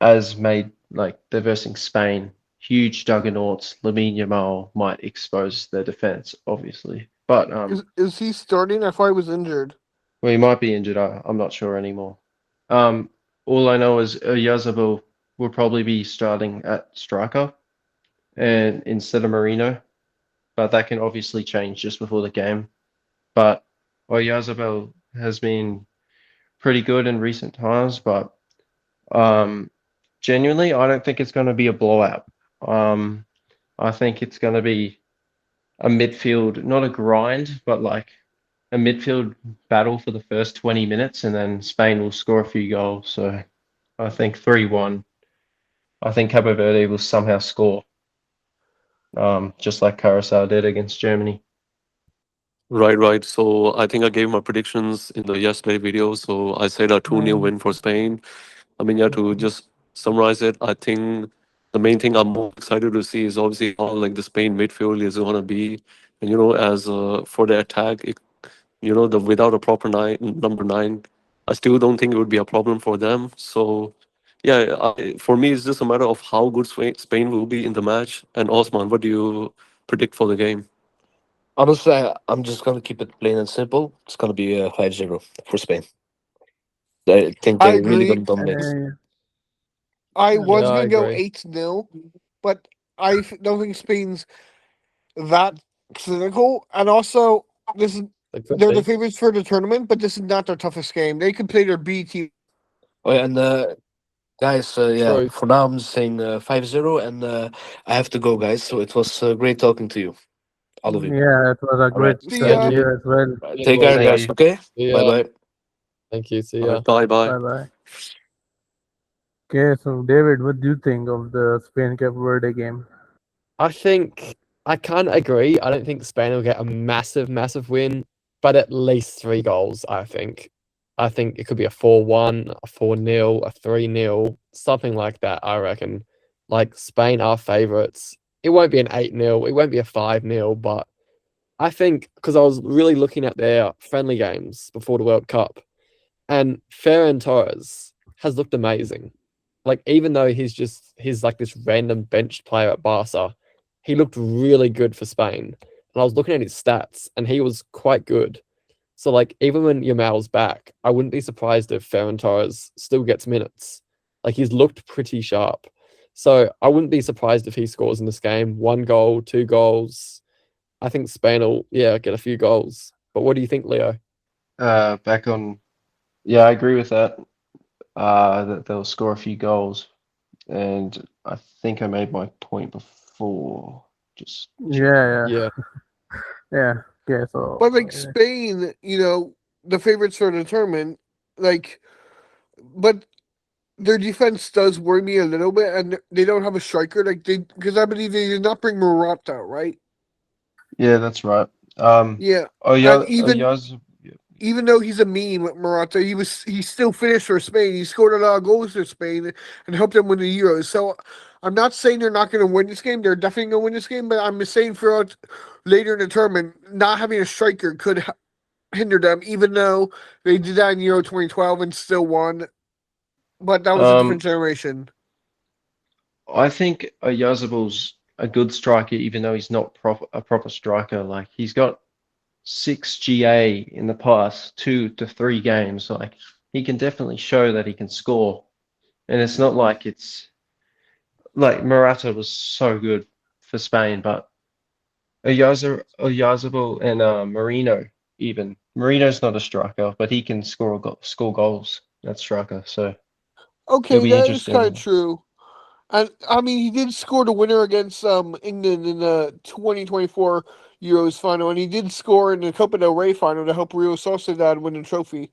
as made like they're versing Spain, huge juggernauts. Lamine Yamal might expose their defense, obviously, but Is he starting? I thought he was injured. well, he might be injured. I'm not sure anymore. Um, all I know is Yazabel will probably be starting at striker and instead of Marino, but that can obviously change just before the game. But Oyazabal has been pretty good in recent times, but um, genuinely, I don't think it's going to be a blowout. Um, I think it's going to be a midfield, not a grind, but like a midfield battle for the first 20 minutes, and then Spain will score a few goals. So I think 3-1. I think Cabo Verde will somehow score, just like Curacao did against Germany. Right. So I think I gave my predictions in the yesterday video. So I said a 2-0 Um, win for Spain. I mean, yeah, to just summarize it, I think the main thing I'm more excited to see is obviously how like the Spain midfield is gonna be. And as for the attack, the without a proper number nine, I still don't think it would be a problem for them. So yeah, for me, it's just a matter of how good Spain will be in the match. And Osman, what do you predict for the game? Honestly, I'm just gonna keep it plain and simple. It's gonna be 5-0 for Spain. I think I they're really agree. gonna dominate. uh, I uh, Yeah, was I gonna go agree. 8-0, but don't think Spain's that cynical. And also, this is They could they're the be. favorites for the tournament, but this is not their toughest game. They could play their B team. Oh, yeah, and guys, yeah, True. for now I'm saying 5-0, and I have to go, guys. So it was great talking to you, all of you. yeah, it was a All great right, See chat Thank ya. you. here as well. right, You as take well, care, Thank guys. guys. you. Okay, See bye ya. bye. Thank you. See All ya. right, bye. Bye bye. Okay, so David, what do you think of the Spain Cape Verde game? I think I can't agree. I don't think Spain will get a massive, massive win, but at least 3 goals, I think. I think it could be a 4-1, a 4-0, a 3-0, something like that, I reckon. Like Spain are favourites. It won't be an 8-0, it won't be a 5-0, but I think because I was really looking at their friendly games before the World Cup, and Ferran Torres has looked amazing. Like even though he's like this random bench player at Barca, he looked really good for Spain. And I was looking at his stats, and he was quite good. So like even when Yamal's back, I wouldn't be surprised if Ferran Torres still gets minutes. Like he's looked pretty sharp. So I wouldn't be surprised if he scores in this game. 1 goal, 2 goals. I think Spain will, yeah, get a few goals. But what do you think, Leo? Back on, yeah, I agree with that. That they'll score a few goals, and I think I made my point before. Just check. Yeah, Yeah, yeah. Okay, But so like Spain, the favorites for the tournament. Like, but their defense does worry me a little bit, and they don't have a striker. Like because I believe they did not bring Morata, right? Yeah, that's right. Yeah, Oh and yeah, even though he's a meme with Morata, he still finished for Spain. He scored a lot of goals for Spain and helped them win the Euros. So I'm not saying they're not going to win this game. They're definitely going to win this game. But I'm just saying throughout later in the tournament, not having a striker could hinder them. Even though they did that in Euro 2012 and still won, but that was a different um, generation. I think Oyarzabal's a good striker, even though he's not a proper striker. Like he's got 6 GA in the past 2 to 3 games. Like he can definitely show that he can score, and it's not like it's like Morata was so good for Spain, but Oyarzabal and Marino even. Marino's not a striker, but he can score goals. That striker, so it'll Okay, be that is kind of interesting. true. And I mean, he did score the winner against England in the 2024 Euros final, and he did score in the Copa del Rey final to help Real Sociedad win the trophy.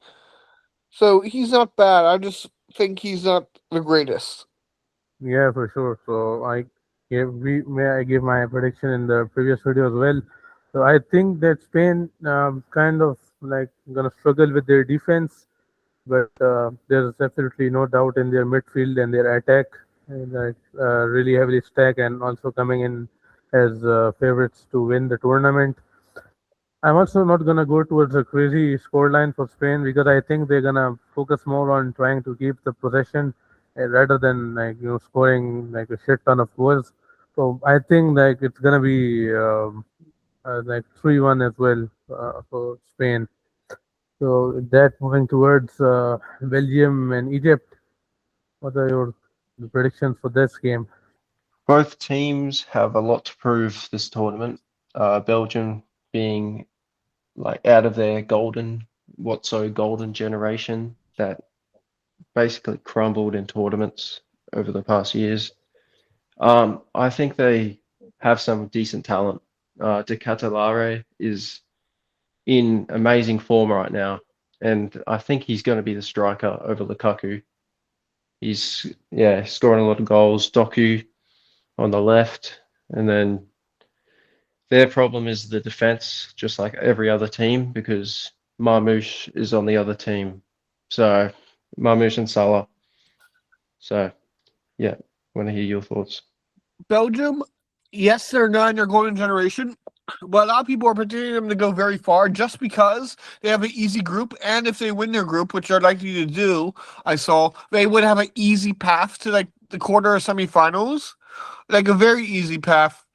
So he's not bad. I just think he's not the greatest. Yeah, for sure. So I gave my prediction in the previous video as well. So I think that Spain kind of like gonna struggle with their defense, but there's absolutely no doubt in their midfield and their attack, like really heavily stacked and also coming in as favorites to win the tournament. I'm also not gonna go towards a crazy scoreline for Spain because I think they're gonna focus more on trying to keep the possession rather than like scoring like a shit ton of goals. So I think like it's gonna be like 3-1 as well for Spain. So that moving towards Belgium and Egypt. What are your predictions for this game? Both teams have a lot to prove this tournament. Belgium being like out of their golden generation that basically crumbled in tournaments over the past years. I think they have some decent talent. De Catalare is in amazing form right now, and I think he's going to be the striker over Lukaku. He's scoring a lot of goals. Doku on the left, and then their problem is the defense, just like every other team, because Marmoush is on the other team. So Marmoush and Salah. So yeah, want to hear your thoughts. Belgium, yes, they're not in their golden generation, but a lot of people are predicting them to go very far just because they have an easy group, and if they win their group, which they're likely to do, I saw they would have an easy path to like the quarter or semifinals, like a very easy path.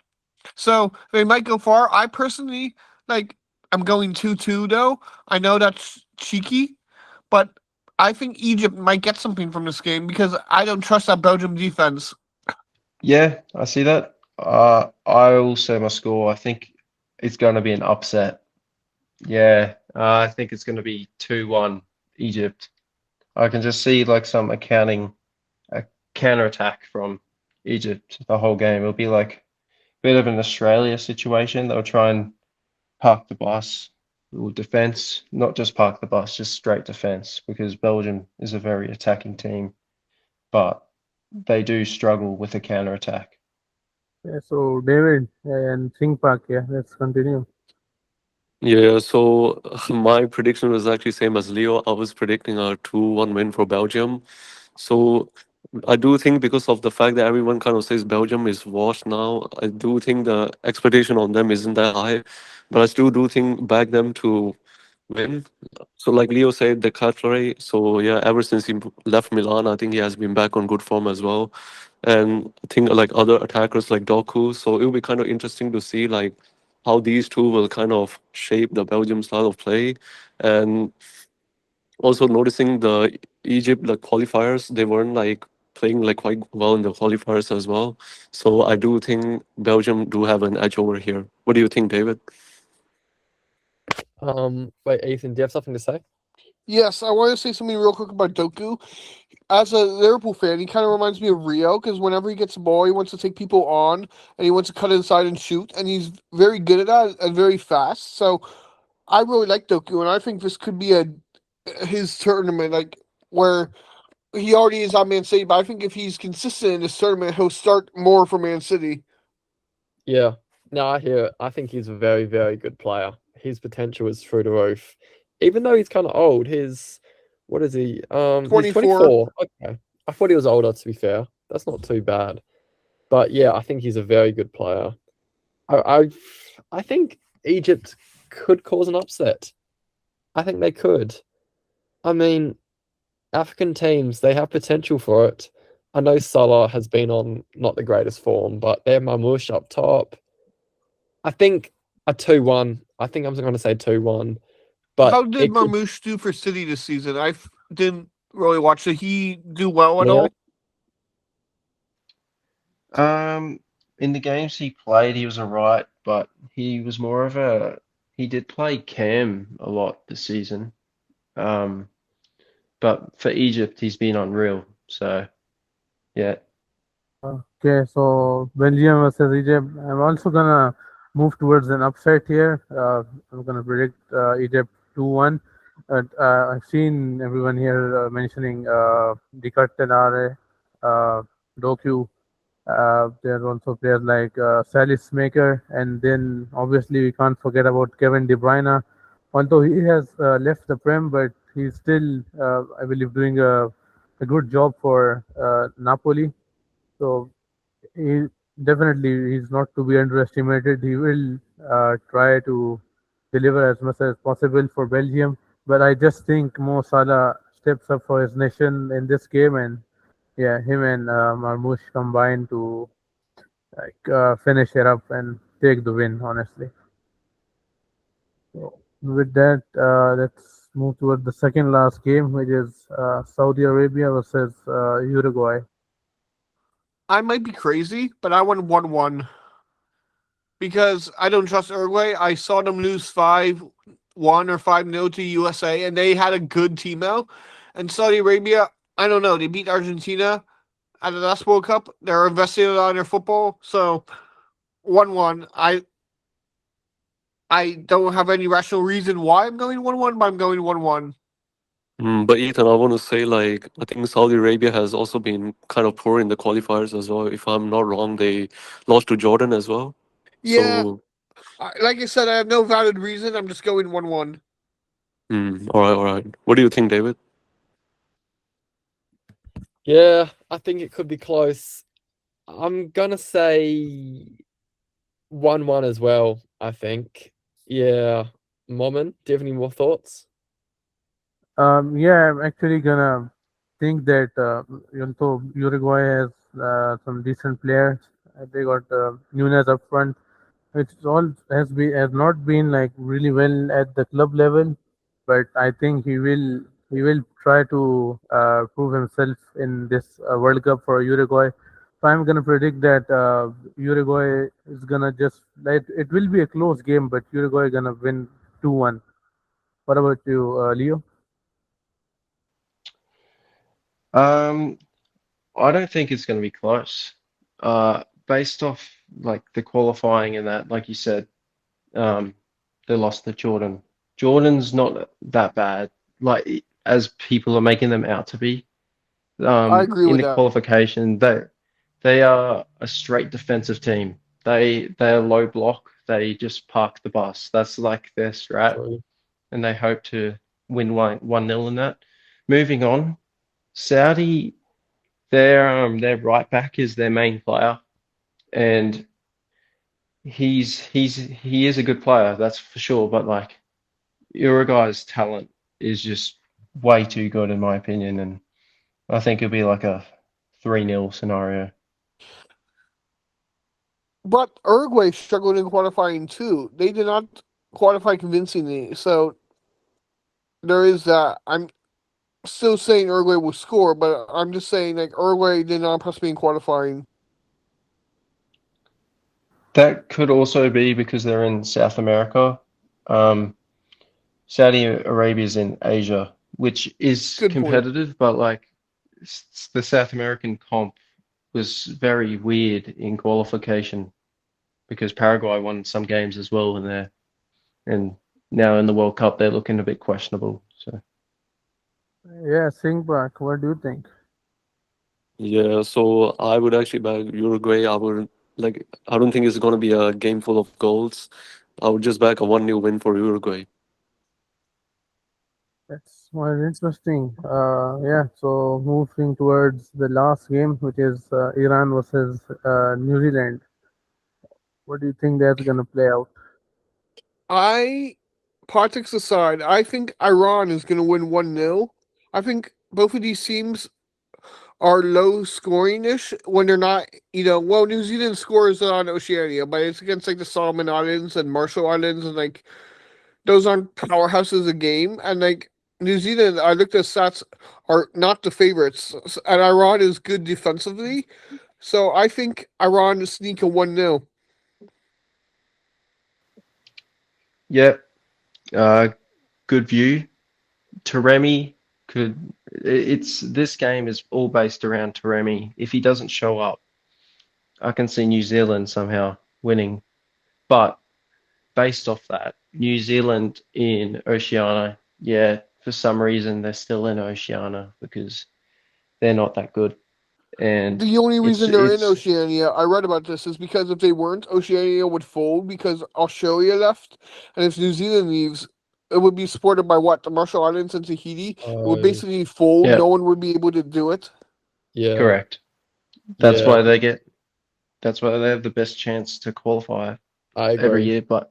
So they might go far. I personally like. I'm going 2-2 though. I know that's cheeky, but I think Egypt might get something from this game because I don't trust that Belgium defense. Yeah, I see that. I will say my score. I think it's going to be an upset. Yeah, I think it's going to be 2-1 Egypt. I can just see like a counter attack from Egypt the whole game. It'll be like a bit of an Australia situation. They'll try and park the bus or defense, not just park the bus, just straight defense, because Belgium is a very attacking team, but they do struggle with a counter attack. Yeah, so David and Think Park, yeah, let's continue. Yeah, so my prediction was actually same as Leo. I was predicting a 2-1 win for Belgium. So I do think because of the fact that everyone kind of says Belgium is washed now, I do think the expectation on them isn't that high. But I still do think back them to win. So like Leo said, the Cutlery. So yeah, ever since he left Milan, I think he has been back on good form as well. And I think like other attackers like Doku. So it'll be kind of interesting to see like how these two will kind of shape the Belgium style of play. And also noticing the Egypt the qualifiers, they weren't like playing like quite well in the qualifiers as well. So I do think Belgium do have an edge over here. What do you think, David? Wait, Ethan, do you have something to say? Yes, I want to say something real quick about Doku. As a Liverpool fan, he kind of reminds me of Rio because whenever he gets the ball, he wants to take people on and he wants to cut inside and shoot, and he's very good at that and very fast. So I really like Doku, and I think this could be his tournament, like where he already is on Man City. But I think if he's consistent in this tournament, he'll start more for Man City. Yeah. No, I hear it. I think he's a very, very good player. His potential is through the roof. Even though he's kind of old, what is he? He's 24. 24. Okay. I thought he was older, to be fair. That's not too bad. But yeah, I think he's a very good player. I think Egypt could cause an upset. I think they could. I mean, African teams, they have potential for it. I know Salah has been on not the greatest form, but they're Mamouche up top. I think a 2-1. I think I'm going to say 2-1. But How did Marmouche do for City this season? I didn't really watch. Did he do well at all? In the games he played, he was alright, but he was more of he did play Cam a lot this season. But for Egypt, he's been unreal. So, yeah. Okay, so Belgium versus Egypt. I'm also gonna move towards an upset here. I'm gonna predict Egypt 2-1. I've seen everyone here mentioning Di Cartelare, Doku. There are also players like Salis Maker, and then obviously we can't forget about Kevin De Bruyne. Although he has left the Prem, but he's still, I believe, doing a good job for Napoli. So he definitely he's not to be underestimated. He will try to deliver as much as possible for Belgium. But I just think Mo Salah steps up for his nation in this game, and yeah, him and Marmoush combine to finish it up and take the win. Honestly, so with that, let's move toward the second last game, which is Saudi Arabia versus Uruguay. I might be crazy, but I went 1-1 because I don't trust Uruguay. I saw them lose 5-1 or 5-0 to USA, and they had a good team out. And Saudi Arabia, I don't know. They beat Argentina at the last World Cup. They're investing on their football, so 1-1. I don't have any rational reason why I'm going 1-1, but I'm going 1-1. But Ethan, I want to say, like, I think Saudi Arabia has also been kind of poor in the qualifiers as well. If I'm not wrong, they lost to Jordan as well. Yeah, So, like I said, I have no valid reason. I'm just going 1-1. all right, all right. What do you think, David? Yeah, I think it could be close. I'm gonna say 1-1 as well, I think. Yeah. Momin, do you have any more thoughts? Yeah, I'm actually gonna think that although Uruguay has some decent players, they got Nunez up front, which all has not been like really well at the club level, but I think he will try to prove himself in this World Cup for Uruguay. So I'm gonna predict that Uruguay is gonna just like it will be a close game, but Uruguay gonna win 2-1. What about you, Leo? Um, I don't think it's going to be close. Based off like the qualifying and that, like you said, um, they lost to Jordan. Jordan's not that bad, like as people are making them out to be. I agree In with the that. qualification, they are a straight defensive team. They are low block. They just park the bus. That's like their strat, True. and they hope to win 1-0 in that. Moving on, Saudi, their right back is their main player, and he is a good player, that's for sure. But like Uruguay's talent is just way too good in my opinion, and I think it'll be like a 3-0 scenario. But Uruguay struggled in qualifying too. They did not qualify convincingly, so there is that. I'm still saying Uruguay will score, but I'm just saying like Uruguay did not impress me in qualifying. That could also be because they're in South America. Um, Saudi Arabia's in Asia, which is Good point. competitive, but like the South American comp was very weird in qualification because Paraguay won some games as well in there, and now in the World Cup, they're looking a bit questionable. So Yeah, Singbak, what do you think? Yeah, so I would actually back Uruguay. I would like. I don't think it's gonna be a game full of goals. I would just back a 1-0 win for Uruguay. That's quite interesting. Yeah, so moving towards the last game, which is Iran versus New Zealand. What do you think that's gonna play out? I politics aside, I think Iran is going to win 1-0. I think both of these teams are low scoring ish when they're not, well, New Zealand scores on Oceania, but it's against like the Solomon Islands and Marshall Islands, and like those aren't powerhouses of game. And like New Zealand, I looked at stats, are not the favorites, and Iran is good defensively. So I think Iran sneak a 1-0. yeah, good view. Taremi could. It's this game is all based around Taremi. If he doesn't show up, I can see New Zealand somehow winning. But based off that, New Zealand in Oceania, yeah, for some reason they're still in Oceania because they're not that good. And The only it's reason they're in it's Oceania, I read about this, is because if they weren't, Oceania would fold because Australia left, and if New Zealand leaves, it would be supported by what, the Marshall Islands and Tahiti. It would Oh, basically fold. yeah, No one would be able to do it. yeah, correct. That's yeah. why they get that's why they have the best chance to qualify I every agree. year. But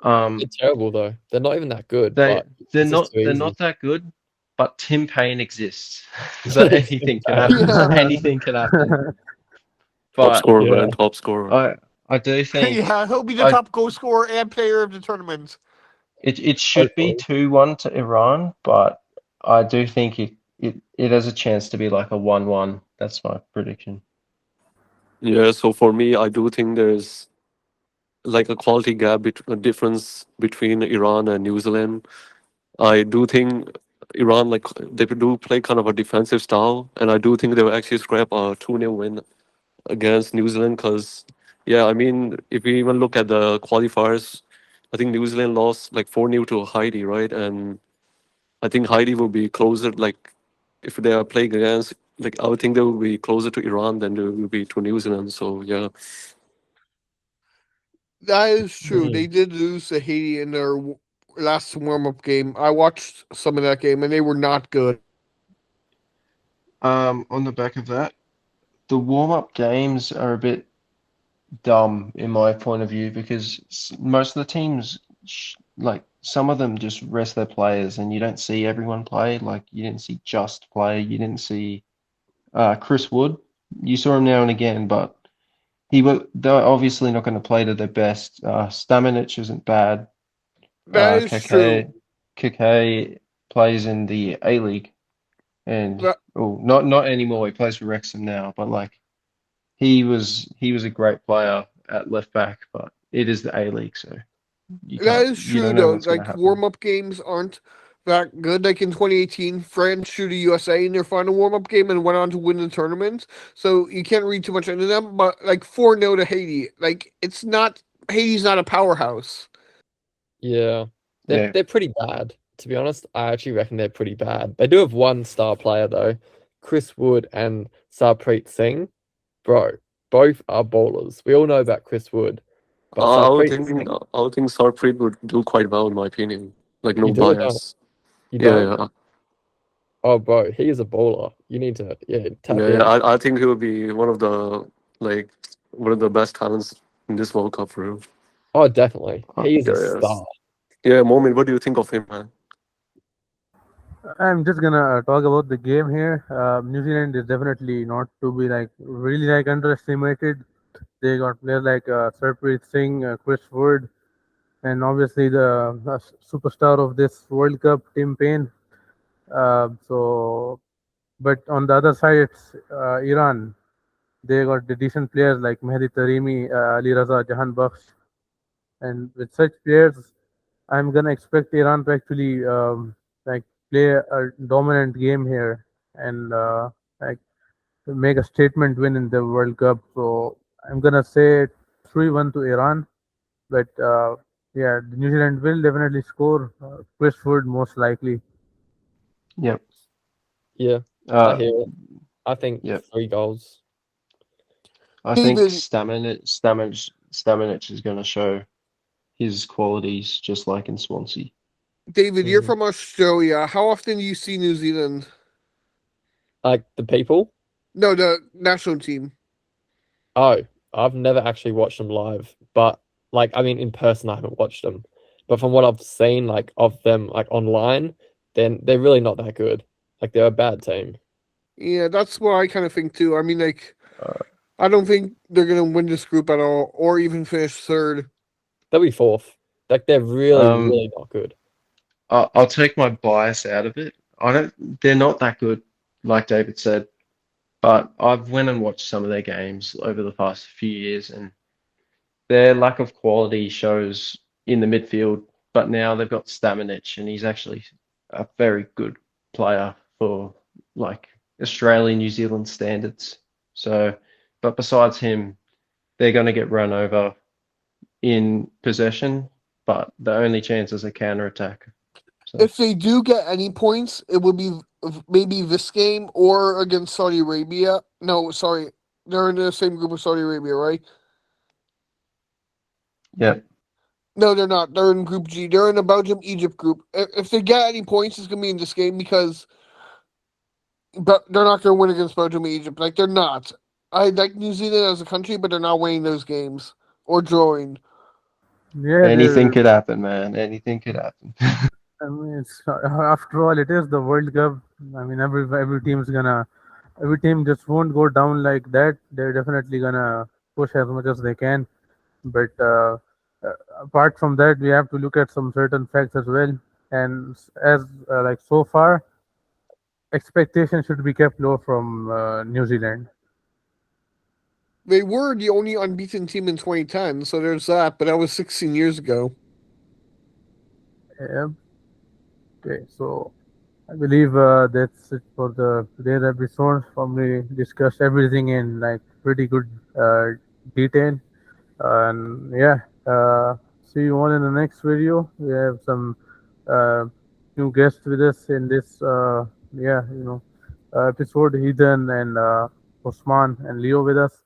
They're um terrible though. They're not even that good, they but it's just too they're easy. not that good, but Tim Payne exists. So It's anything can happen. Yeah, Anything can happen. Top But scorer, man. yeah. Top scorer. I I do think yeah, he'll be the I top goal scorer and player of the tournament. it should be Hopefully. 2-1 to Iran, but I do think it has a chance to be like a 1-1. That's my prediction. Yeah, so for me, I do think there's like a quality gap, a difference between Iran and New Zealand. I do think Iran, like, they do play kind of a defensive style, and I do think they will actually scrap a 2-0 win against New Zealand because, yeah, I mean, if we even look at the qualifiers, I think New Zealand lost like 4-0 to Haiti, right? And I think Haiti will be closer, like, if they are playing against, like, I would think they will be closer to Iran than they will be to New Zealand. So, yeah. That is true. Hmm. They did lose to Haiti in their last warm up game. I watched some of that game, and they were not good. On the back of that, the warm-up games are a bit dumb in my point of view because most of the teams, like some of them, just rest their players, and you don't see everyone play. Like you didn't see Just play, you didn't see Chris Wood. You saw him now and again, but they're obviously not going to play to their best. Stamenic isn't bad. That is true. Kake plays in the A League, and That, oh, not anymore. He plays for Wrexham now, but like he was a great player at left back, but it is the A League, so that is you true, don't know though. what's going to Like, happen. warm up games aren't that good. Like in 2018, France drew the USA in their final warm up game and went on to win the tournament. So you can't read too much into them. But like 4-0 to Haiti, like it's not, Haiti's not a powerhouse. Yeah. They're Yeah. they're pretty bad, to be honest. I actually reckon they're pretty bad. They do have one star player though, Chris Wood and Sarpreet Singh. Bro, both are bowlers. We all know about Chris Wood, but Sarpreet Singh, I would think Sarpreet would do quite well, in my opinion. Like, you no do it, don't bias. you Yeah, don't? yeah. Oh, bro, he is a bowler. You need to, yeah, tap Yeah, yeah. in. I think he would be like, one of the best talents in this World Cup for real. Oh, definitely. He is a Yeah, yes. star. Yeah, Moment, what do you think of him, man? I'm just gonna talk about the game here. New Zealand is definitely not to be like really like underestimated. They got players like Sarpreet Singh, Chris Wood, and obviously the superstar of this World Cup, Tim Payne. But on the other side, it's Iran. They got the decent players like Mehdi Taremi, Ali Raza, Jahan Bakhsh, and with such players, I'm gonna expect Iran to actually like play a dominant game here and like make a statement win in the World Cup. So I'm gonna say 3-1 to Iran. But yeah, New Zealand will definitely score. Chris Wood most likely. Yep. Yeah, I Uh, hear it. I think yep. 3 goals. I think David, Stamenic is going to show his qualities just like in Swansea. David, you're Mhm. from Australia. How often do you see New Zealand? Like the people. No, the national team. Oh, I've never actually watched them live, but like I mean in person I haven't watched them. But from what I've seen like of them like online, then they're really not that good. Like they're a bad team. Yeah, that's what I kind of think too. I mean, like, Uh, I don't think they're gonna win this group at all, or even finish third. They'll be fourth. Like they're really, um, really not good. I'll take my bias out of it. I don't. They're not that good, like David said. But I've went and watched some of their games over the past few years, and their lack of quality shows in the midfield. But now they've got Stamenic, and he's actually a very good player for like Australian, New Zealand standards. So, but besides him, they're going to get run over in possession, but the only chance is a counter attack. So, If they do get any points, it would be maybe this game or against Saudi Arabia. No, sorry, they're in the same group as Saudi Arabia, right? yeah. No, they're not. They're in Group G. They're in the Belgium Egypt group. If they get any points, it's gonna be in this game because, but they're not gonna win against Belgium and Egypt. Like they're not. I like New Zealand as a country, but they're not winning those games or drawing. Yeah, Anything they're. could happen, man. Anything could happen. I mean, it's after all, it is the World Cup. I mean, every team's gonna, every team just won't go down like that. They're definitely gonna push as much as they can. But apart from that, we have to look at some certain facts as well. And as like so far, expectations should be kept low from New Zealand. They were the only unbeaten team in 2010, so there's that. But that was 16 years ago. Yeah. Okay, so I believe that's it for the today's episode. Probably discussed everything in like pretty good detail. And yeah, see you all in the next video. We have some uh, new guests with us in this yeah, episode. Ethan and Osman and Leo with us.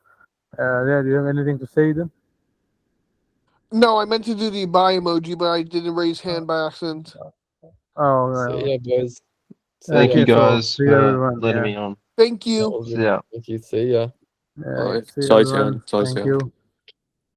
Yeah, do you have anything to say, Ethan? No, I meant to do the buy emoji, but I didn't raise hand by accident. Oh, See ya, boys. See Thank ya. you okay. So guys see you for everyone. letting Yeah, me on. Thank That you. was See good. ya. Thank you. See ya. yeah. Bye. See you Zaijian. everyone. Thank Zaijian. you.